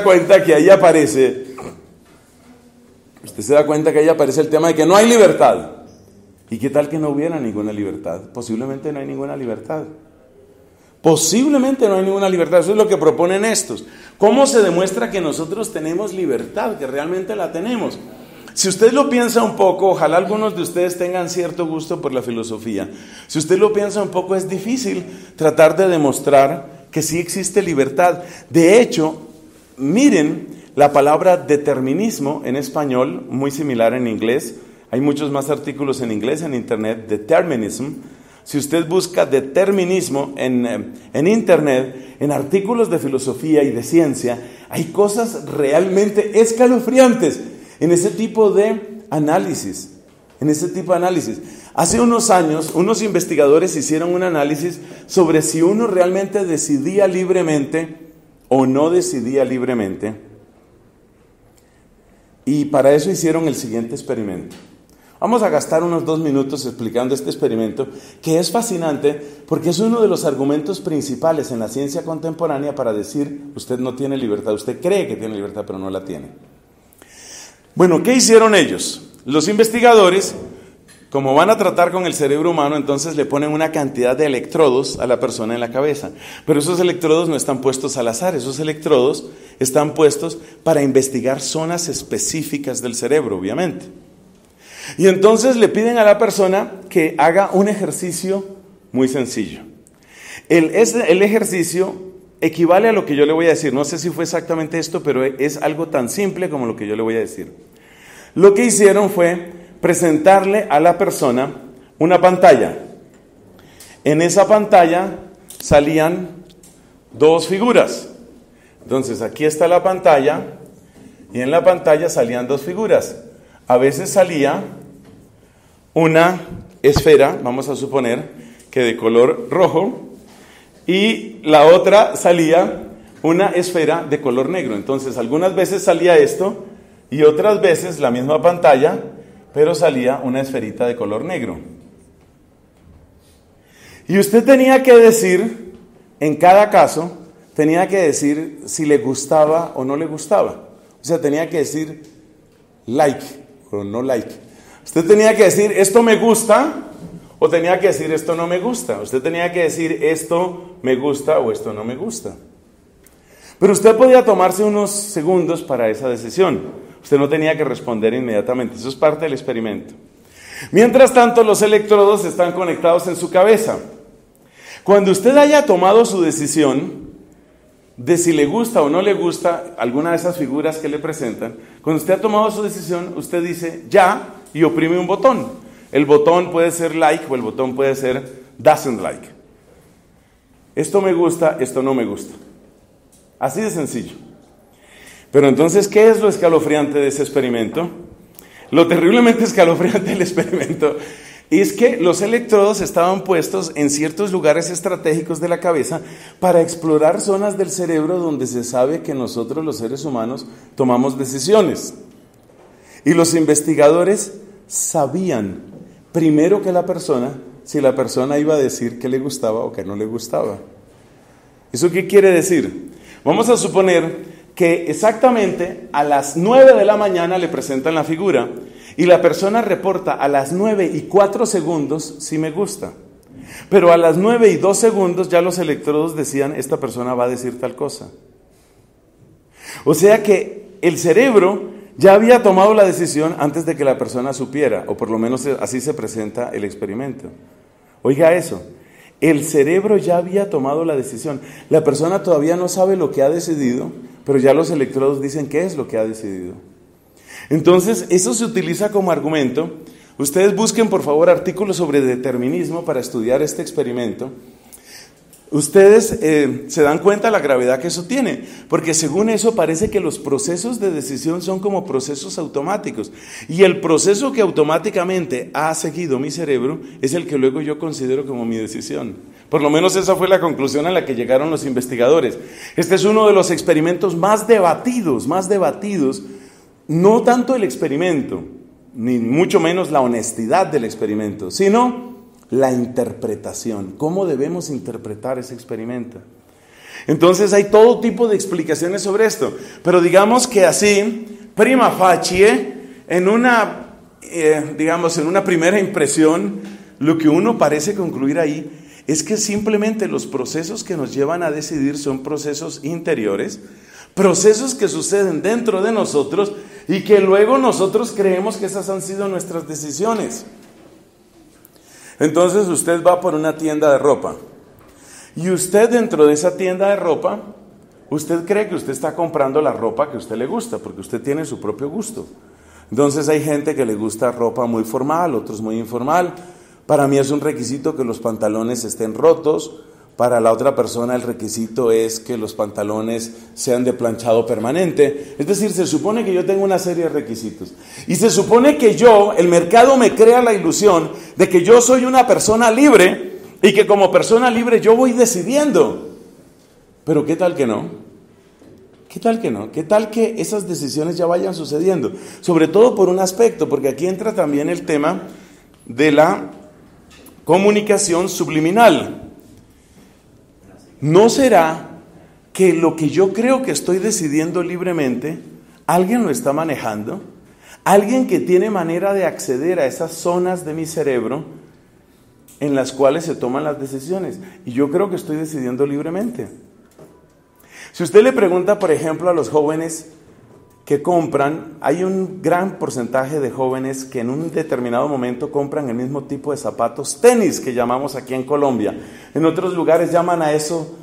cuenta que ahí aparece... Usted se da cuenta que ahí aparece el tema de que no hay libertad. ¿Y qué tal que no hubiera ninguna libertad? Posiblemente no hay ninguna libertad. Posiblemente no hay ninguna libertad. Eso es lo que proponen estos. ¿Cómo se demuestra que nosotros tenemos libertad? Que realmente la tenemos. Si usted lo piensa un poco, ojalá algunos de ustedes tengan cierto gusto por la filosofía. Si usted lo piensa un poco, es difícil tratar de demostrar que sí existe libertad. De hecho, miren la palabra determinismo en español, muy similar en inglés. Hay muchos más artículos en inglés en internet, determinism. Si usted busca determinismo en internet, en artículos de filosofía y de ciencia, hay cosas realmente escalofriantes en ese tipo de análisis. Hace unos años, unos investigadores hicieron un análisis sobre si uno realmente decidía libremente o no decidía libremente. Y para eso hicieron el siguiente experimento. Vamos a gastar unos 2 minutos explicando este experimento, que es fascinante porque es uno de los argumentos principales en la ciencia contemporánea para decir, usted no tiene libertad, usted cree que tiene libertad, pero no la tiene. Bueno, ¿qué hicieron ellos? Los investigadores, como van a tratar con el cerebro humano, entonces le ponen una cantidad de electrodos a la persona en la cabeza. Pero esos electrodos no están puestos al azar, esos electrodos están puestos para investigar zonas específicas del cerebro, obviamente. Y entonces le piden a la persona que haga un ejercicio muy sencillo. El ejercicio equivale a lo que yo le voy a decir. No sé si fue exactamente esto, pero es algo tan simple como lo que yo le voy a decir. Lo que hicieron fue presentarle a la persona una pantalla. En esa pantalla salían 2 figuras. Entonces aquí está la pantalla y en la pantalla salían 2 figuras. A veces salía una esfera, vamos a suponer que de color rojo, y la otra salía una esfera de color negro. Entonces algunas veces salía esto y otras veces la misma pantalla, pero salía una esferita de color negro. Y usted tenía que decir, en cada caso, tenía que decir si le gustaba o no le gustaba. O sea, tenía que decir like o no like. Usted tenía que decir esto me gusta o tenía que decir esto no me gusta. Usted tenía que decir esto me gusta o esto no me gusta. Pero usted podía tomarse unos segundos para esa decisión. Usted no tenía que responder inmediatamente. Eso es parte del experimento. Mientras tanto, los electrodos están conectados en su cabeza. Cuando usted haya tomado su decisión de si le gusta o no le gusta alguna de esas figuras que le presentan, cuando usted ha tomado su decisión, usted dice ya y oprime un botón. El botón puede ser like o el botón puede ser doesn't like. Esto me gusta, esto no me gusta. Así de sencillo. Pero entonces, ¿qué es lo escalofriante de ese experimento? Lo terriblemente escalofriante del experimento es que los electrodos estaban puestos en ciertos lugares estratégicos de la cabeza para explorar zonas del cerebro donde se sabe que nosotros los seres humanos tomamos decisiones. Y los investigadores sabían, primero que la persona, si la persona iba a decir que le gustaba o que no le gustaba. ¿Eso qué quiere decir? Vamos a suponer que exactamente a las 9 de la mañana le presentan la figura y la persona reporta a las 9:04 si me gusta. Pero a las 9:02 ya los electrodos decían, esta persona va a decir tal cosa. O sea que el cerebro ya había tomado la decisión antes de que la persona supiera, o por lo menos así se presenta el experimento. Oiga eso, el cerebro ya había tomado la decisión. La persona todavía no sabe lo que ha decidido, pero ya los electrodos dicen qué es lo que ha decidido. Entonces, eso se utiliza como argumento. Ustedes busquen, por favor, artículos sobre determinismo para estudiar este experimento. Ustedes se dan cuenta de la gravedad que eso tiene, porque según eso parece que los procesos de decisión son como procesos automáticos, y el proceso que automáticamente ha seguido mi cerebro es el que luego yo considero como mi decisión. Por lo menos esa fue la conclusión a la que llegaron los investigadores. Este es uno de los experimentos más debatidos, no tanto el experimento, ni mucho menos la honestidad del experimento, sino la interpretación, cómo debemos interpretar ese experimento. Entonces hay todo tipo de explicaciones sobre esto, pero digamos que así, prima facie, en una primera impresión, lo que uno parece concluir ahí es que simplemente los procesos que nos llevan a decidir son procesos interiores, procesos que suceden dentro de nosotros, y que luego nosotros creemos que esas han sido nuestras decisiones. Entonces usted va por una tienda de ropa y usted dentro de esa tienda de ropa, usted cree que usted está comprando la ropa que a usted le gusta, porque usted tiene su propio gusto. Entonces hay gente que le gusta ropa muy formal, otros muy informal. Para mí es un requisito que los pantalones estén rotos. Para la otra persona el requisito es que los pantalones sean de planchado permanente. Es decir, se supone que yo tengo una serie de requisitos. Y se supone que el mercado me crea la ilusión de que yo soy una persona libre y que como persona libre yo voy decidiendo. Pero ¿qué tal que no? ¿Qué tal que no? ¿Qué tal que esas decisiones ya vayan sucediendo? Sobre todo por un aspecto, porque aquí entra también el tema de la comunicación subliminal. ¿No será que lo que yo creo que estoy decidiendo libremente, alguien lo está manejando? Alguien que tiene manera de acceder a esas zonas de mi cerebro en las cuales se toman las decisiones. Y yo creo que estoy decidiendo libremente. Si usted le pregunta, por ejemplo, a los jóvenes que compran, hay un gran porcentaje de jóvenes que en un determinado momento compran el mismo tipo de zapatos, tenis que llamamos aquí en Colombia. En otros lugares llaman a eso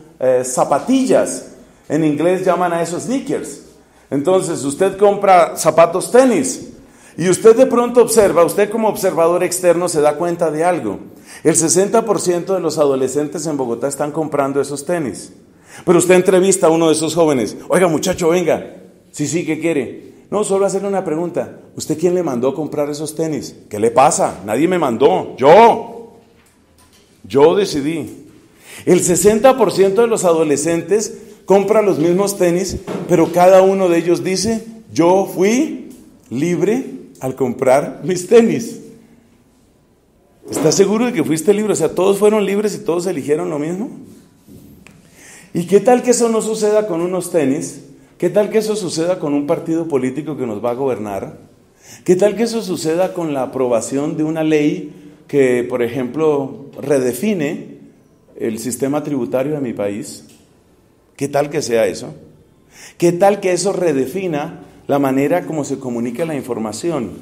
zapatillas, en inglés llaman a eso sneakers. Entonces usted compra zapatos tenis y usted de pronto observa, usted como observador externo se da cuenta de algo. El 60% de los adolescentes en Bogotá están comprando esos tenis. Pero usted entrevista a uno de esos jóvenes, oiga muchacho, venga. Sí, ¿qué quiere? No, solo hacerle una pregunta. ¿Usted quién le mandó a comprar esos tenis? ¿Qué le pasa? Nadie me mandó. Yo decidí. El 60% de los adolescentes compra los mismos tenis, pero cada uno de ellos dice, yo fui libre al comprar mis tenis. ¿Estás seguro de que fuiste libre? O sea, todos fueron libres y todos eligieron lo mismo. ¿Y qué tal que eso no suceda con unos tenis? ¿Qué tal que eso suceda con un partido político que nos va a gobernar? ¿Qué tal que eso suceda con la aprobación de una ley que, por ejemplo, redefine el sistema tributario de mi país? ¿Qué tal que sea eso? ¿Qué tal que eso redefina la manera como se comunica la información?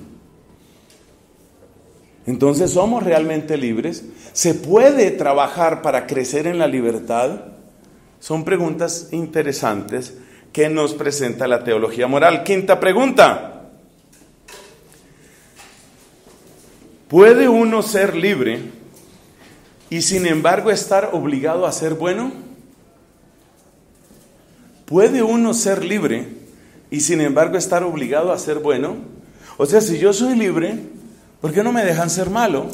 Entonces, ¿somos realmente libres? ¿Se puede trabajar para crecer en la libertad? Son preguntas interesantes que nos presenta la teología moral. Quinta pregunta. ¿Puede uno ser libre y sin embargo estar obligado a ser bueno? ¿Puede uno ser libre y sin embargo estar obligado a ser bueno? O sea, si yo soy libre, ¿por qué no me dejan ser malo?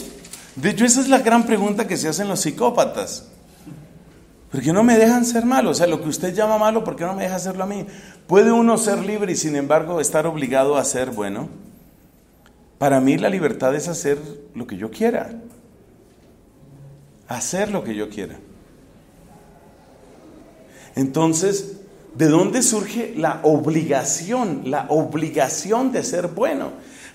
De hecho, esa es la gran pregunta que se hacen los psicópatas. ¿Por qué no me dejan ser malo? O sea, lo que usted llama malo, ¿por qué no me deja hacerlo a mí? ¿Puede uno ser libre y sin embargo estar obligado a ser bueno? Para mí la libertad es hacer lo que yo quiera. Hacer lo que yo quiera. Entonces, ¿de dónde surge la obligación? La obligación de ser bueno.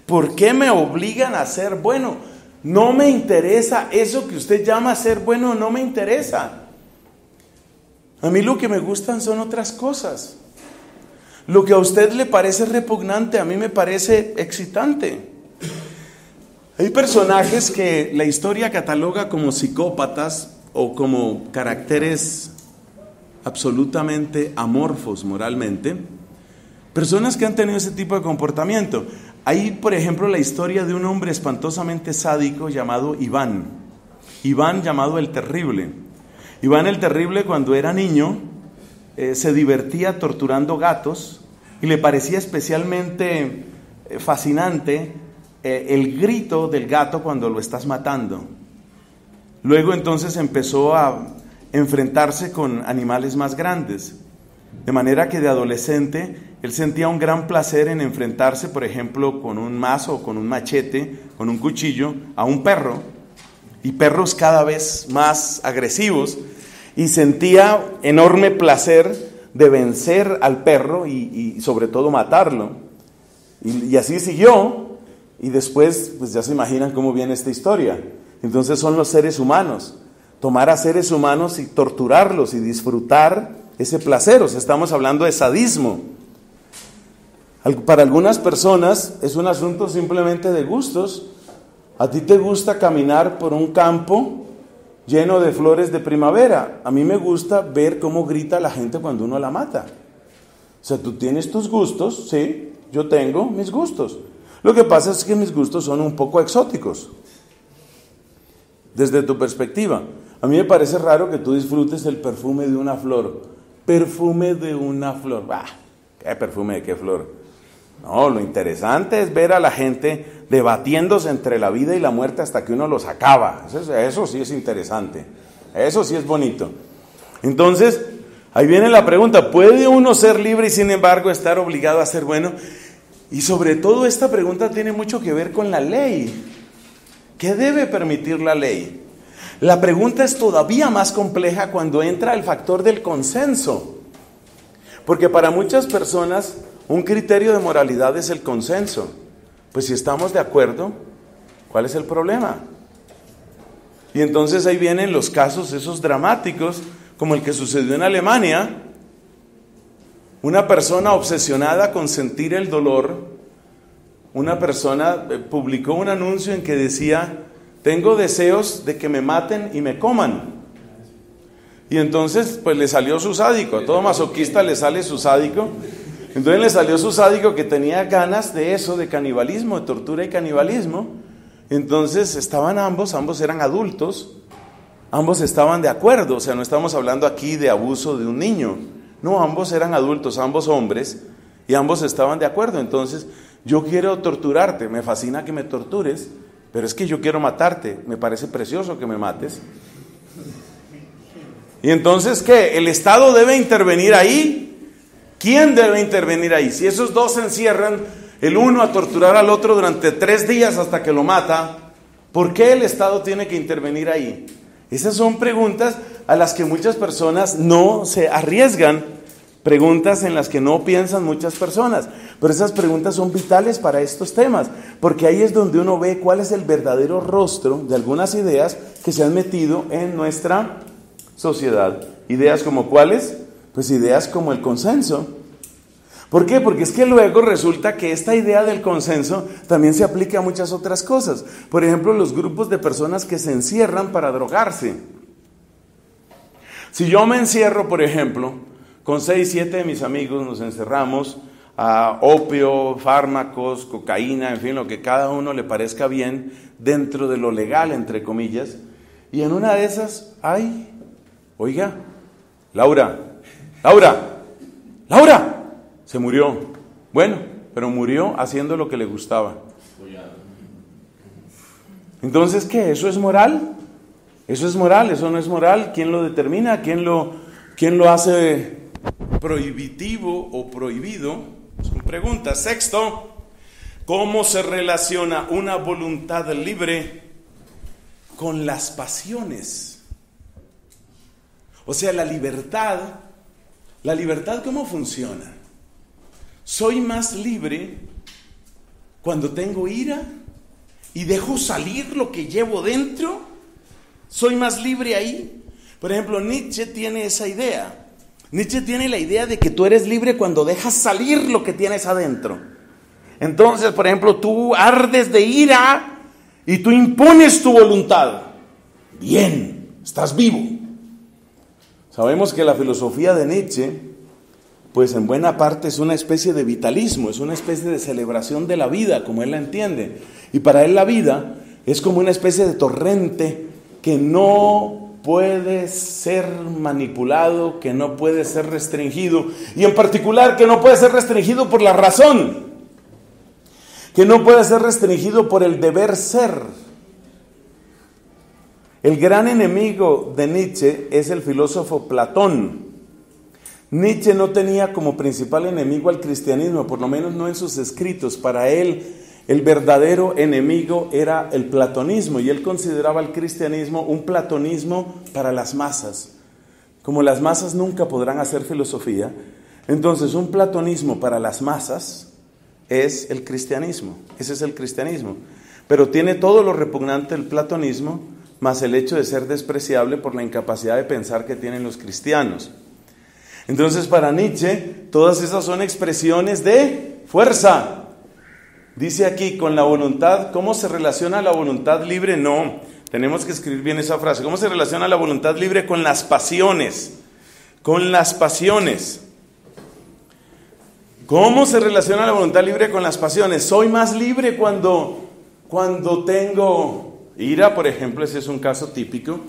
¿Por qué me obligan a ser bueno? No me interesa eso que usted llama ser bueno, no me interesa. A mí lo que me gustan son otras cosas. Lo que a usted le parece repugnante, a mí me parece excitante. Hay personajes que la historia cataloga como psicópatas o como caracteres absolutamente amorfos moralmente. Personas que han tenido ese tipo de comportamiento. Hay, por ejemplo, la historia de un hombre espantosamente sádico llamado Iván. Iván llamado el Terrible. Iván el Terrible, cuando era niño, se divertía torturando gatos y le parecía especialmente fascinante el grito del gato cuando lo estás matando. Luego entonces empezó a enfrentarse con animales más grandes, de manera que de adolescente él sentía un gran placer en enfrentarse, por ejemplo, con un mazo, con un machete, con un cuchillo, a un perro, y perros cada vez más agresivos, y sentía enorme placer de vencer al perro y sobre todo matarlo. Y así siguió, y después pues ya se imaginan cómo viene esta historia. Entonces son los seres humanos, tomar a seres humanos y torturarlos y disfrutar ese placer. O sea, estamos hablando de sadismo. Para algunas personas es un asunto simplemente de gustos. A ti te gusta caminar por un campo lleno de flores de primavera. A mí me gusta ver cómo grita la gente cuando uno la mata. O sea, tú tienes tus gustos, sí, yo tengo mis gustos. Lo que pasa es que mis gustos son un poco exóticos, desde tu perspectiva. A mí me parece raro que tú disfrutes el perfume de una flor. Perfume de una flor. Bah, ¿qué perfume de qué flor? No, lo interesante es ver a la gente debatiéndose entre la vida y la muerte hasta que uno los acaba. Eso sí es interesante. Eso sí es bonito. Entonces, ahí viene la pregunta, ¿puede uno ser libre y sin embargo estar obligado a ser bueno? Y sobre todo esta pregunta tiene mucho que ver con la ley. ¿Qué debe permitir la ley? La pregunta es todavía más compleja cuando entra el factor del consenso. Porque para muchas personas un criterio de moralidad es el consenso. Pues si estamos de acuerdo, ¿cuál es el problema? Y entonces ahí vienen los casos esos dramáticos, como el que sucedió en Alemania. Una persona obsesionada con sentir el dolor, una persona publicó un anuncio en que decía: tengo deseos de que me maten y me coman. Y entonces pues le salió su sádico, a todo masoquista le sale su sádico. Entonces le salió su sádico que tenía ganas de eso, de canibalismo, de tortura y canibalismo. Entonces estaban ambos eran adultos, ambos estaban de acuerdo. O sea, no estamos hablando aquí de abuso de un niño. No, ambos eran adultos, ambos hombres, y ambos estaban de acuerdo. Entonces, yo quiero torturarte, me fascina que me tortures, pero es que yo quiero matarte, me parece precioso que me mates. Y entonces, ¿qué? ¿El Estado debe intervenir ahí? ¿Quién debe intervenir ahí? Si esos dos se encierran, el uno a torturar al otro durante 3 días hasta que lo mata, ¿por qué el Estado tiene que intervenir ahí? Esas son preguntas a las que muchas personas no se arriesgan, preguntas en las que no piensan muchas personas, pero esas preguntas son vitales para estos temas, porque ahí es donde uno ve cuál es el verdadero rostro de algunas ideas que se han metido en nuestra sociedad. ¿Ideas como cuáles? Pues ideas como el consenso. ¿Por qué? Porque es que luego resulta que esta idea del consenso también se aplica a muchas otras cosas. Por ejemplo, los grupos de personas que se encierran para drogarse. Si yo me encierro, por ejemplo, con 6, 7 de mis amigos, nos encerramos a opio, fármacos, cocaína, en fin, lo que cada uno le parezca bien, dentro de lo legal, entre comillas, y en una de esas, ¡ay! Oiga, Laura, se murió. Bueno, pero murió haciendo lo que le gustaba. Entonces, ¿qué? ¿Eso es moral? ¿Eso es moral? ¿Eso no es moral? ¿Quién lo determina? ¿Quién lo hace prohibitivo o prohibido? Son preguntas. Sexto, ¿cómo se relaciona una voluntad libre con las pasiones? O sea, la libertad, ¿cómo funciona? ¿Soy más libre cuando tengo ira y dejo salir lo que llevo dentro? ¿Soy más libre ahí? Por ejemplo, Nietzsche tiene esa idea. Nietzsche tiene la idea de que tú eres libre cuando dejas salir lo que tienes adentro. Entonces, por ejemplo, tú ardes de ira y tú impones tu voluntad. Bien, estás vivo. Sabemos que la filosofía de Nietzsche, pues en buena parte es una especie de vitalismo, es una especie de celebración de la vida, como él la entiende. Y para él la vida es como una especie de torrente que no puede ser manipulado, que no puede ser restringido, y en particular que no puede ser restringido por la razón, que no puede ser restringido por el deber ser. El gran enemigo de Nietzsche es el filósofo Platón. Nietzsche no tenía como principal enemigo al cristianismo, por lo menos no en sus escritos. Para él, el verdadero enemigo era el platonismo, y él consideraba el cristianismo un platonismo para las masas. Como las masas nunca podrán hacer filosofía, entonces un platonismo para las masas es el cristianismo. Ese es el cristianismo. Pero tiene todo lo repugnante del platonismo, más el hecho de ser despreciable por la incapacidad de pensar que tienen los cristianos. Entonces, para Nietzsche, todas esas son expresiones de Fuerza. Dice aquí, con la voluntad, ¿cómo se relaciona la voluntad libre? No, tenemos que escribir bien esa frase. ¿Cómo se relaciona la voluntad libre con las pasiones? Con las pasiones. ¿Cómo se relaciona la voluntad libre con las pasiones? Soy más libre cuando tengo ira, por ejemplo, ese es un caso típico.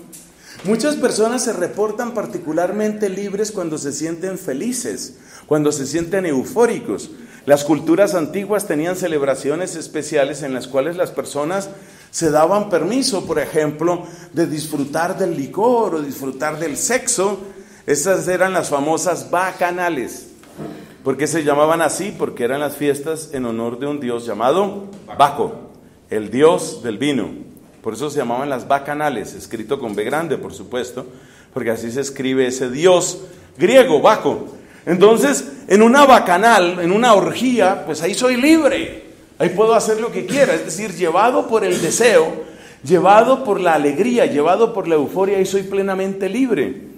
Muchas personas se reportan particularmente libres cuando se sienten felices, cuando se sienten eufóricos. Las culturas antiguas tenían celebraciones especiales en las cuales las personas se daban permiso, por ejemplo, de disfrutar del licor o disfrutar del sexo. Esas eran las famosas bacanales. ¿Por qué se llamaban así? Porque eran las fiestas en honor de un dios llamado Baco, el dios del vino. Por eso se llamaban las bacanales, escrito con B grande, por supuesto, porque así se escribe ese dios griego, Baco. Entonces, en una bacanal, en una orgía, pues ahí soy libre, ahí puedo hacer lo que quiera, es decir, llevado por el deseo, llevado por la alegría, llevado por la euforia, ahí soy plenamente libre.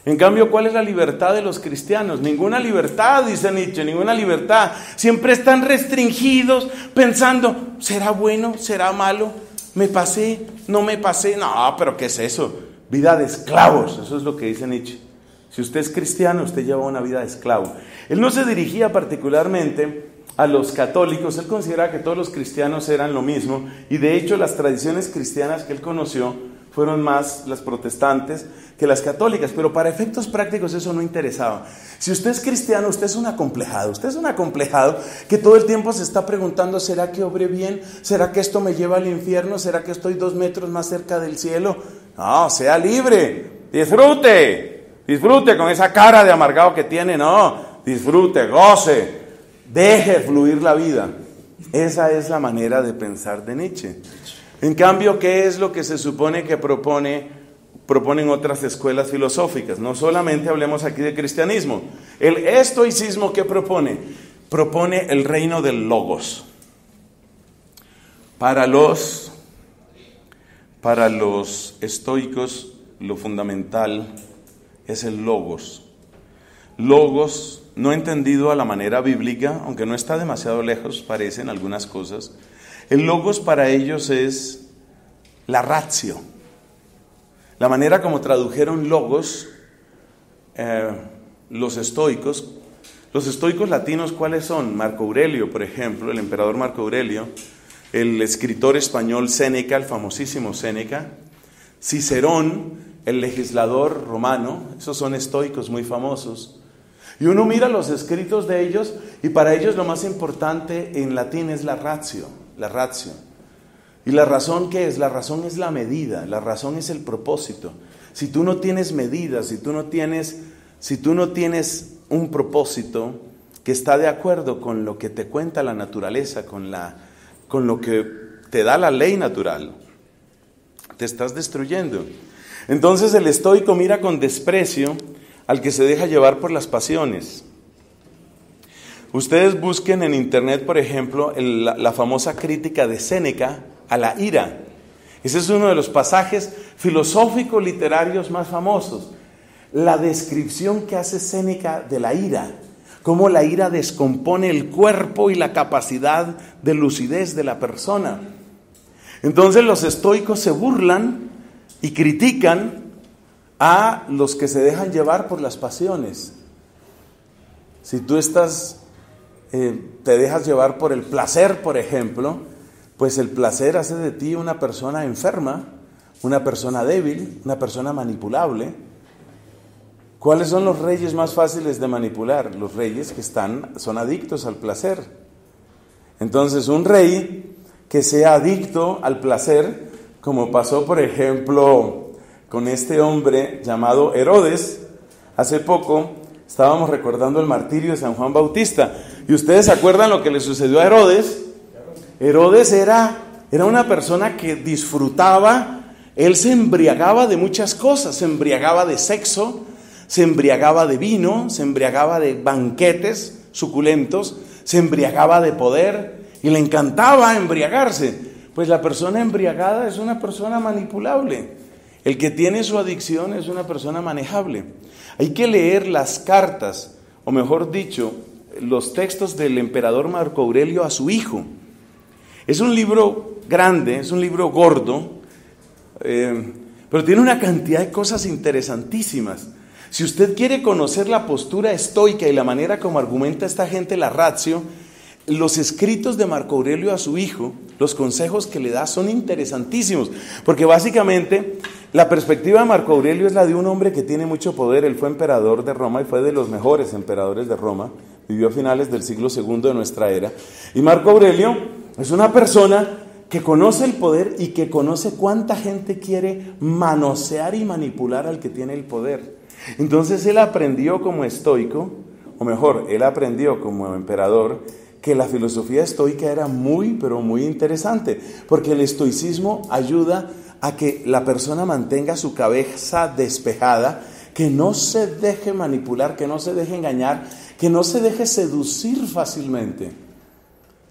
En cambio, ¿cuál es la libertad de los cristianos? Ninguna libertad, dice Nietzsche, ninguna libertad. Siempre están restringidos, pensando, ¿será bueno? ¿Será malo? ¿Me pasé? ¿No me pasé? No, pero ¿qué es eso? Vida de esclavos, eso es lo que dice Nietzsche. Si usted es cristiano, usted lleva una vida de esclavo. Él no se dirigía particularmente a los católicos, él consideraba que todos los cristianos eran lo mismo, y de hecho las tradiciones cristianas que él conoció fueron más las protestantes que las católicas, pero para efectos prácticos eso no interesaba. Si usted es cristiano, usted es un acomplejado que todo el tiempo se está preguntando, ¿será que obré bien? ¿Será que esto me lleva al infierno? ¿Será que estoy 2 metros más cerca del cielo? No, sea libre, disfrute con esa cara de amargado que tiene, no, disfrute, goce, deje fluir la vida. Esa es la manera de pensar de Nietzsche. En cambio, ¿qué es lo que se supone que proponen otras escuelas filosóficas? No solamente hablemos aquí de cristianismo. El estoicismo, ¿qué propone? Propone el reino del logos. Para los estoicos, lo fundamental es el logos. Logos, no entendido a la manera bíblica, aunque no está demasiado lejos, parecen algunas cosas. El logos para ellos es la ratio. La manera como tradujeron logos los estoicos latinos, ¿cuáles son? Marco Aurelio, por ejemplo, el emperador Marco Aurelio, el escritor español Séneca, el famosísimo Séneca, Cicerón, el legislador romano, esos son estoicos muy famosos. Y uno mira los escritos de ellos y para ellos lo más importante en latín es la ratio. ¿Y la razón qué es? La razón es la medida, la razón es el propósito. Si tú no tienes medidas, si tú no tienes un propósito que está de acuerdo con lo que te cuenta la naturaleza, con lo que te da la ley natural, te estás destruyendo. Entonces el estoico mira con desprecio al que se deja llevar por las pasiones. Ustedes busquen en internet, por ejemplo, la famosa crítica de Séneca a la ira. Ese es uno de los pasajes filosóficos literarios más famosos. La descripción que hace Séneca de la ira, cómo la ira descompone el cuerpo y la capacidad de lucidez de la persona. Entonces los estoicos se burlan y critican a los que se dejan llevar por las pasiones. Si tú te dejas llevar por el placer, por ejemplo, pues el placer hace de ti una persona enferma, una persona débil, una persona manipulable. ¿Cuáles son los reyes más fáciles de manipular? Los reyes que son adictos al placer. Entonces, un rey que sea adicto al placer, como pasó, por ejemplo, con este hombre llamado Herodes, hace poco estábamos recordando el martirio de San Juan Bautista. ¿Y ustedes se acuerdan lo que le sucedió a Herodes? Herodes era una persona que disfrutaba, él se embriagaba de muchas cosas, se embriagaba de sexo, se embriagaba de vino, se embriagaba de banquetes suculentos, se embriagaba de poder y le encantaba embriagarse. Pues la persona embriagada es una persona manipulable. El que tiene su adicción es una persona manejable. Hay que leer las cartas, o mejor dicho, los textos del emperador Marco Aurelio a su hijo. Es un libro grande, es un libro gordo, pero tiene una cantidad de cosas interesantísimas. Si usted quiere conocer la postura estoica y la manera como argumenta esta gente la ratio, los escritos de Marco Aurelio a su hijo, los consejos que le da son interesantísimos, porque básicamente la perspectiva de Marco Aurelio es la de un hombre que tiene mucho poder. Él fue emperador de Roma y fue de los mejores emperadores de Roma, vivió a finales del siglo II de nuestra era, y Marco Aurelio es una persona que conoce el poder y que conoce cuánta gente quiere manosear y manipular al que tiene el poder. Entonces él aprendió como estoico, o mejor, él aprendió como emperador, que la filosofía estoica era muy, pero muy interesante, porque el estoicismo ayuda a que la persona mantenga su cabeza despejada, que no se deje manipular, que no se deje engañar, que no se deje seducir fácilmente.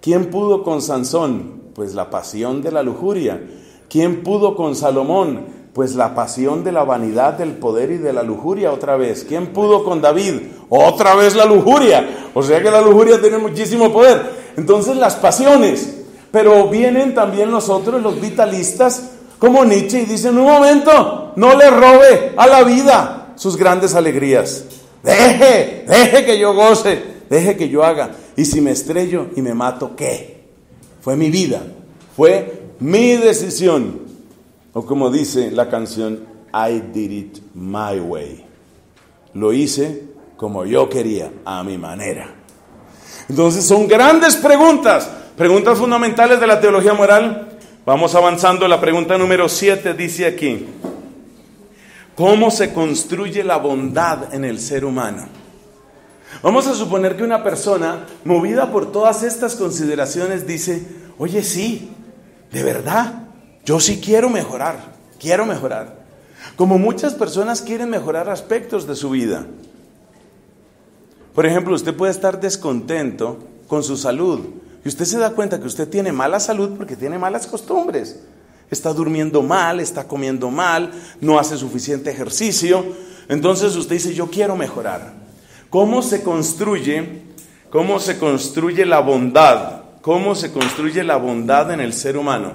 ¿Quién pudo con Sansón? Pues la pasión de la lujuria. ¿Quién pudo con Salomón? Pues la pasión de la vanidad, del poder y de la lujuria otra vez. ¿Quién pudo con David? Otra vez la lujuria. O sea que la lujuria tiene muchísimo poder. Entonces las pasiones. Pero vienen también nosotros los vitalistas como Nietzsche y dicen: un momento, no le robe a la vida sus grandes alegrías. Deje que yo goce, deje que yo haga. Y si me estrello y me mato, ¿qué? Fue mi vida, fue mi decisión. O como dice la canción, I did it my way. Lo hice como yo quería, a mi manera. Entonces son grandes preguntas, preguntas fundamentales de la teología moral. Vamos avanzando. La pregunta número 7 dice aquí: ¿cómo se construye la bondad en el ser humano? Vamos a suponer que una persona, movida por todas estas consideraciones, dice: oye, sí, de verdad, yo sí quiero mejorar. Como muchas personas quieren mejorar aspectos de su vida. Por ejemplo, usted puede estar descontento con su salud y usted se da cuenta que usted tiene mala salud porque tiene malas costumbres. Está durmiendo mal, está comiendo mal, no hace suficiente ejercicio. Entonces usted dice: yo quiero mejorar. ¿Cómo se construye la bondad? ¿Cómo se construye la bondad en el ser humano?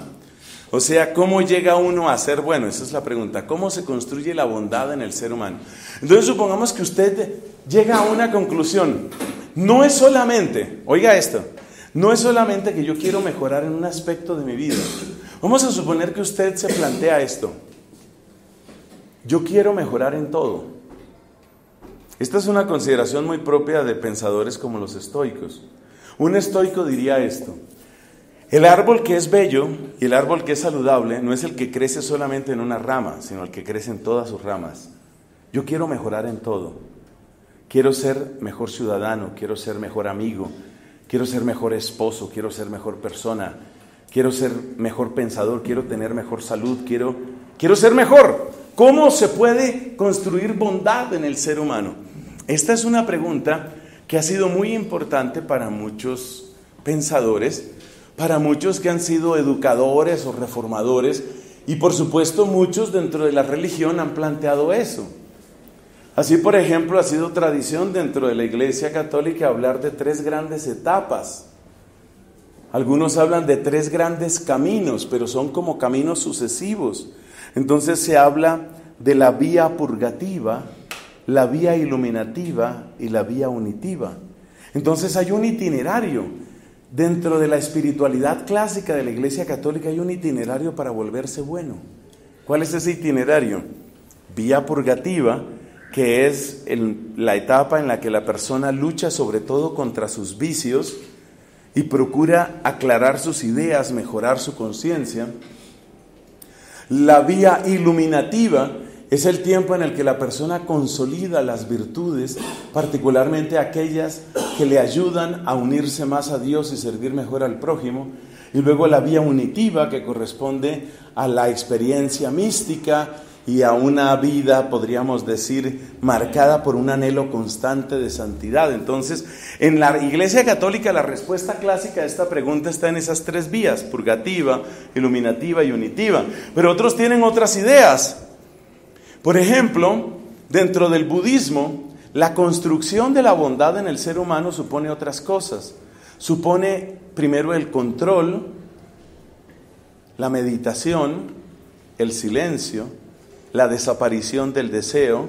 O sea, ¿cómo llega uno a ser bueno? Esa es la pregunta. ¿Cómo se construye la bondad en el ser humano? Entonces supongamos que usted llega a una conclusión. No es solamente, oiga esto, no es solamente que yo quiero mejorar en un aspecto de mi vida. Vamos a suponer que usted se plantea esto: yo quiero mejorar en todo. Esta es una consideración muy propia de pensadores como los estoicos. Un estoico diría esto: el árbol que es bello y el árbol que es saludable no es el que crece solamente en una rama, sino el que crece en todas sus ramas. Yo quiero mejorar en todo. Quiero ser mejor ciudadano, quiero ser mejor amigo, quiero ser mejor esposo, quiero ser mejor persona, quiero ser mejor pensador, quiero tener mejor salud, quiero ser mejor. ¿Cómo se puede construir bondad en el ser humano? Esta es una pregunta que ha sido muy importante para muchos pensadores, para muchos que han sido educadores o reformadores, y por supuesto muchos dentro de la religión han planteado eso. Así, por ejemplo, ha sido tradición dentro de la Iglesia Católica hablar de 3 grandes etapas. Algunos hablan de 3 grandes caminos, pero son como caminos sucesivos. Entonces se habla de la vía purgativa, la vía iluminativa y la vía unitiva. Entonces hay un itinerario. Dentro de la espiritualidad clásica de la Iglesia Católica hay un itinerario para volverse bueno. ¿Cuál es ese itinerario? Vía purgativa, que es la etapa en la que la persona lucha sobre todo contra sus vicios y procura aclarar sus ideas, mejorar su conciencia. La vía iluminativa es el tiempo en el que la persona consolida las virtudes, particularmente aquellas que le ayudan a unirse más a Dios y servir mejor al prójimo. Y luego la vía unitiva, que corresponde a la experiencia mística y a una vida, podríamos decir, marcada por un anhelo constante de santidad. Entonces, en la Iglesia Católica la respuesta clásica a esta pregunta está en esas 3 vías: purgativa, iluminativa y unitiva. Pero otros tienen otras ideas. Por ejemplo, dentro del budismo, La construcción de la bondad en el ser humano supone otras cosas. Supone primero el control, la meditación, el silencio, la desaparición del deseo,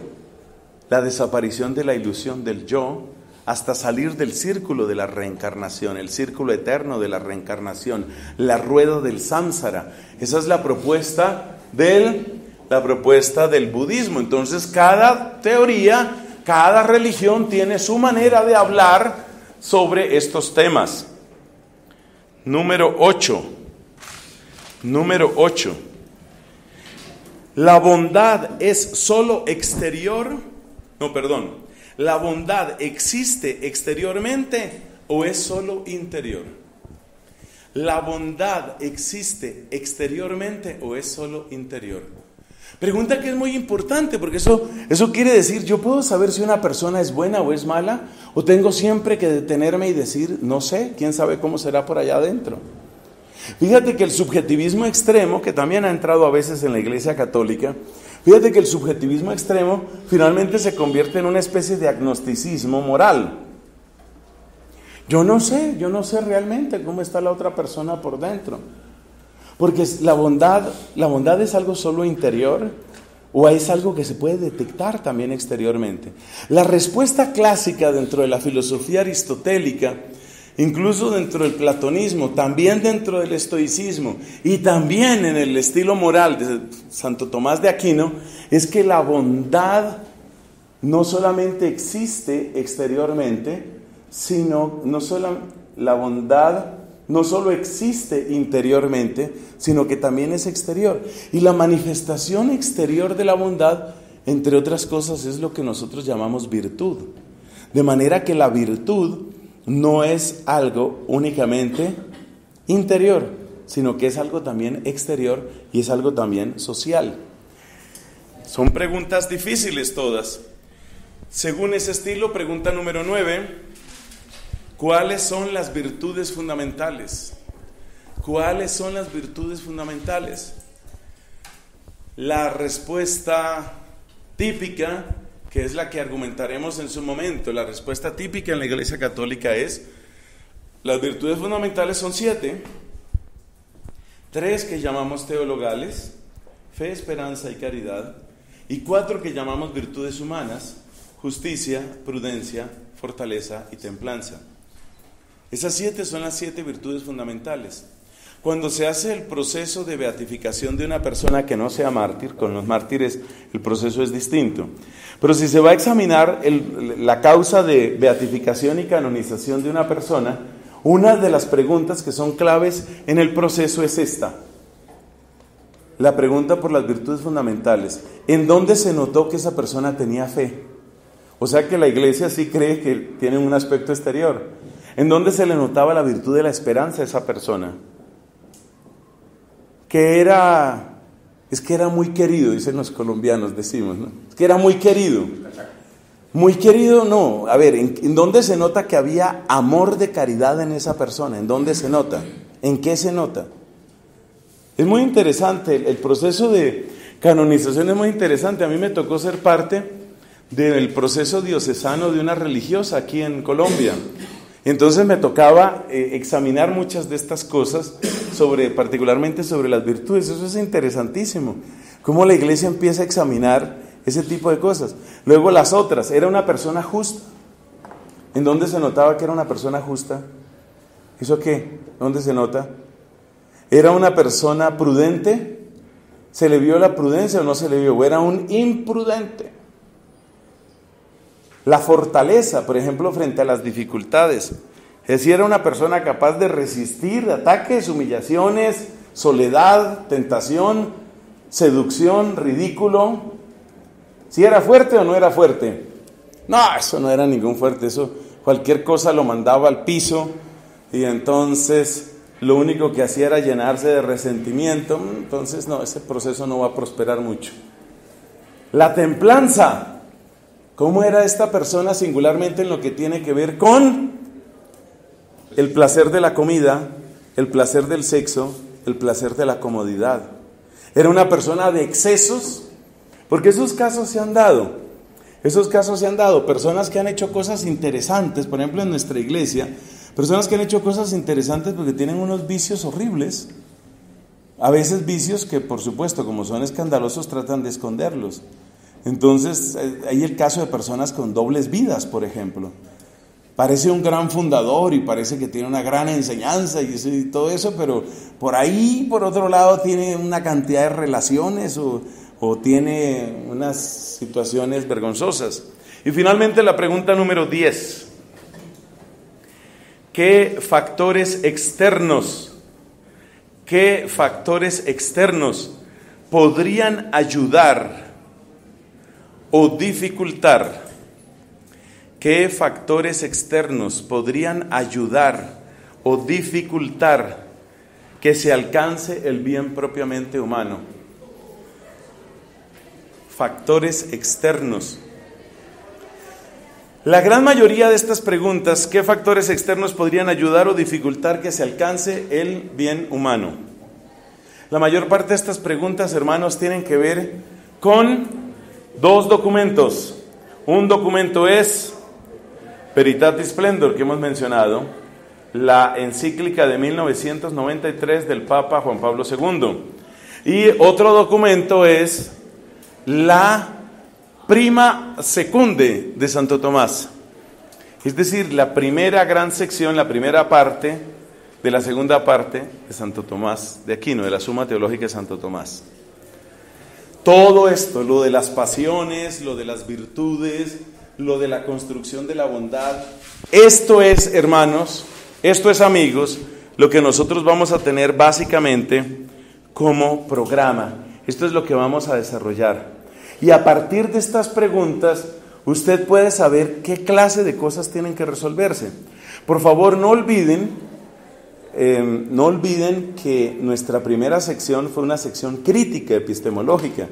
la desaparición de la ilusión del yo, hasta salir del círculo de la reencarnación, el círculo eterno de la reencarnación, la rueda del samsara. Esa es la propuesta del budismo. Entonces, cada teoría, cada religión tiene su manera de hablar sobre estos temas. Número 8. La bondad es solo exterior. ¿La bondad existe exteriormente o es solo interior? ¿La bondad existe exteriormente o es solo interior? Pregunta que es muy importante, porque eso quiere decir, ¿yo puedo saber si una persona es buena o es mala? ¿O tengo siempre que detenerme y decir, no sé, quién sabe cómo será por allá adentro? Fíjate que el subjetivismo extremo, que también ha entrado a veces en la Iglesia Católica, fíjate que el subjetivismo extremo finalmente se convierte en una especie de agnosticismo moral. Yo no sé realmente cómo está la otra persona por dentro. Porque la bondad es algo solo interior o es algo que se puede detectar también exteriormente. La respuesta clásica dentro de la filosofía aristotélica, incluso dentro del platonismo, también dentro del estoicismo y también en el estilo moral de Santo Tomás de Aquino, es que la bondad no solamente existe exteriormente, la bondad no solo existe interiormente, sino que también es exterior. Y la manifestación exterior de la bondad, entre otras cosas, es lo que nosotros llamamos virtud. De manera que la virtud no es algo únicamente interior, sino que es algo también exterior y es algo también social. Son preguntas difíciles todas. Según ese estilo, pregunta número 9, ¿cuáles son las virtudes fundamentales? ¿Cuáles son las virtudes fundamentales? La respuesta típica, que es la que argumentaremos en su momento, la respuesta típica en la Iglesia Católica es: las virtudes fundamentales son 7, 3 que llamamos teologales, fe, esperanza y caridad, y 4 que llamamos virtudes humanas, justicia, prudencia, fortaleza y templanza. Esas 7 son las 7 virtudes fundamentales. Cuando se hace el proceso de beatificación de una persona que no sea mártir, con los mártires el proceso es distinto. Pero si se va a examinar la causa de beatificación y canonización de una persona, una de las preguntas que son claves en el proceso es esta. La pregunta por las virtudes fundamentales. ¿En dónde se notó que esa persona tenía fe? O sea que la Iglesia sí cree que tiene un aspecto exterior. ¿En dónde se le notaba la virtud de la esperanza a esa persona? Es que era muy querido, dicen los colombianos, decimos, ¿no? Es que era muy querido. Muy querido, no. A ver, ¿en dónde se nota que había amor de caridad en esa persona? ¿En dónde se nota? ¿En qué se nota? Es muy interesante, el proceso de canonización es muy interesante. A mí me tocó ser parte del proceso diocesano de una religiosa aquí en Colombia. Entonces me tocaba examinar muchas de estas cosas, particularmente sobre las virtudes. Eso es interesantísimo, cómo la Iglesia empieza a examinar ese tipo de cosas. Luego las otras, era una persona justa. ¿En dónde se notaba que era una persona justa? ¿Eso qué? ¿Dónde se nota? ¿Era una persona prudente? ¿Se le vio la prudencia o no se le vio? ¿O era un imprudente? La fortaleza, por ejemplo, frente a las dificultades. Es decir, era una persona capaz de resistir ataques, humillaciones, soledad, tentación, seducción, ridículo. ¿Si era fuerte o no era fuerte? No, eso no era ningún fuerte, eso cualquier cosa lo mandaba al piso y entonces lo único que hacía era llenarse de resentimiento. Entonces no, ese proceso no va a prosperar mucho. La templanza. ¿Cómo era esta persona singularmente en lo que tiene que ver con el placer de la comida, el placer del sexo, el placer de la comodidad? Era una persona de excesos, porque esos casos se han dado. Esos casos se han dado, personas que han hecho cosas interesantes, por ejemplo en nuestra iglesia, personas que han hecho cosas interesantes porque tienen unos vicios horribles, a veces vicios que por supuesto como son escandalosos tratan de esconderlos. Entonces hay el caso de personas con dobles vidas, por ejemplo. Parece un gran fundador y parece que tiene una gran enseñanza y todo eso, pero por ahí, por otro lado, tiene una cantidad de relaciones o tiene unas situaciones vergonzosas. Y finalmente la pregunta número 10. ¿Qué factores externos podrían ayudar o dificultar? ¿Qué factores externos podrían ayudar o dificultar que se alcance el bien propiamente humano? Factores externos. La gran mayoría de estas preguntas, ¿qué factores externos podrían ayudar o dificultar que se alcance el bien humano? La mayor parte de estas preguntas, hermanos, tienen que ver con dos documentos. Un documento es Veritatis Splendor, que hemos mencionado, la encíclica de 1993 del Papa Juan Pablo II. Y otro documento es la Prima Secunde de Santo Tomás. Es decir, la primera gran sección, la primera parte de la segunda parte de Santo Tomás de Aquino, de la Suma Teológica de Santo Tomás. Todo esto, lo de las pasiones, lo de las virtudes, lo de la construcción de la bondad, esto es, hermanos, esto es, amigos, lo que nosotros vamos a tener básicamente como programa. Esto es lo que vamos a desarrollar. Y a partir de estas preguntas, usted puede saber qué clase de cosas tienen que resolverse. Por favor, no olviden que nuestra primera sección fue una sección crítica epistemológica,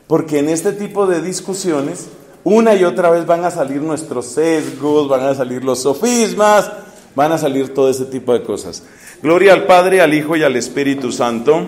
porque en este tipo de discusiones una y otra vez van a salir nuestros sesgos, van a salir los sofismas, van a salir todo ese tipo de cosas. Gloria al Padre, al Hijo y al Espíritu Santo.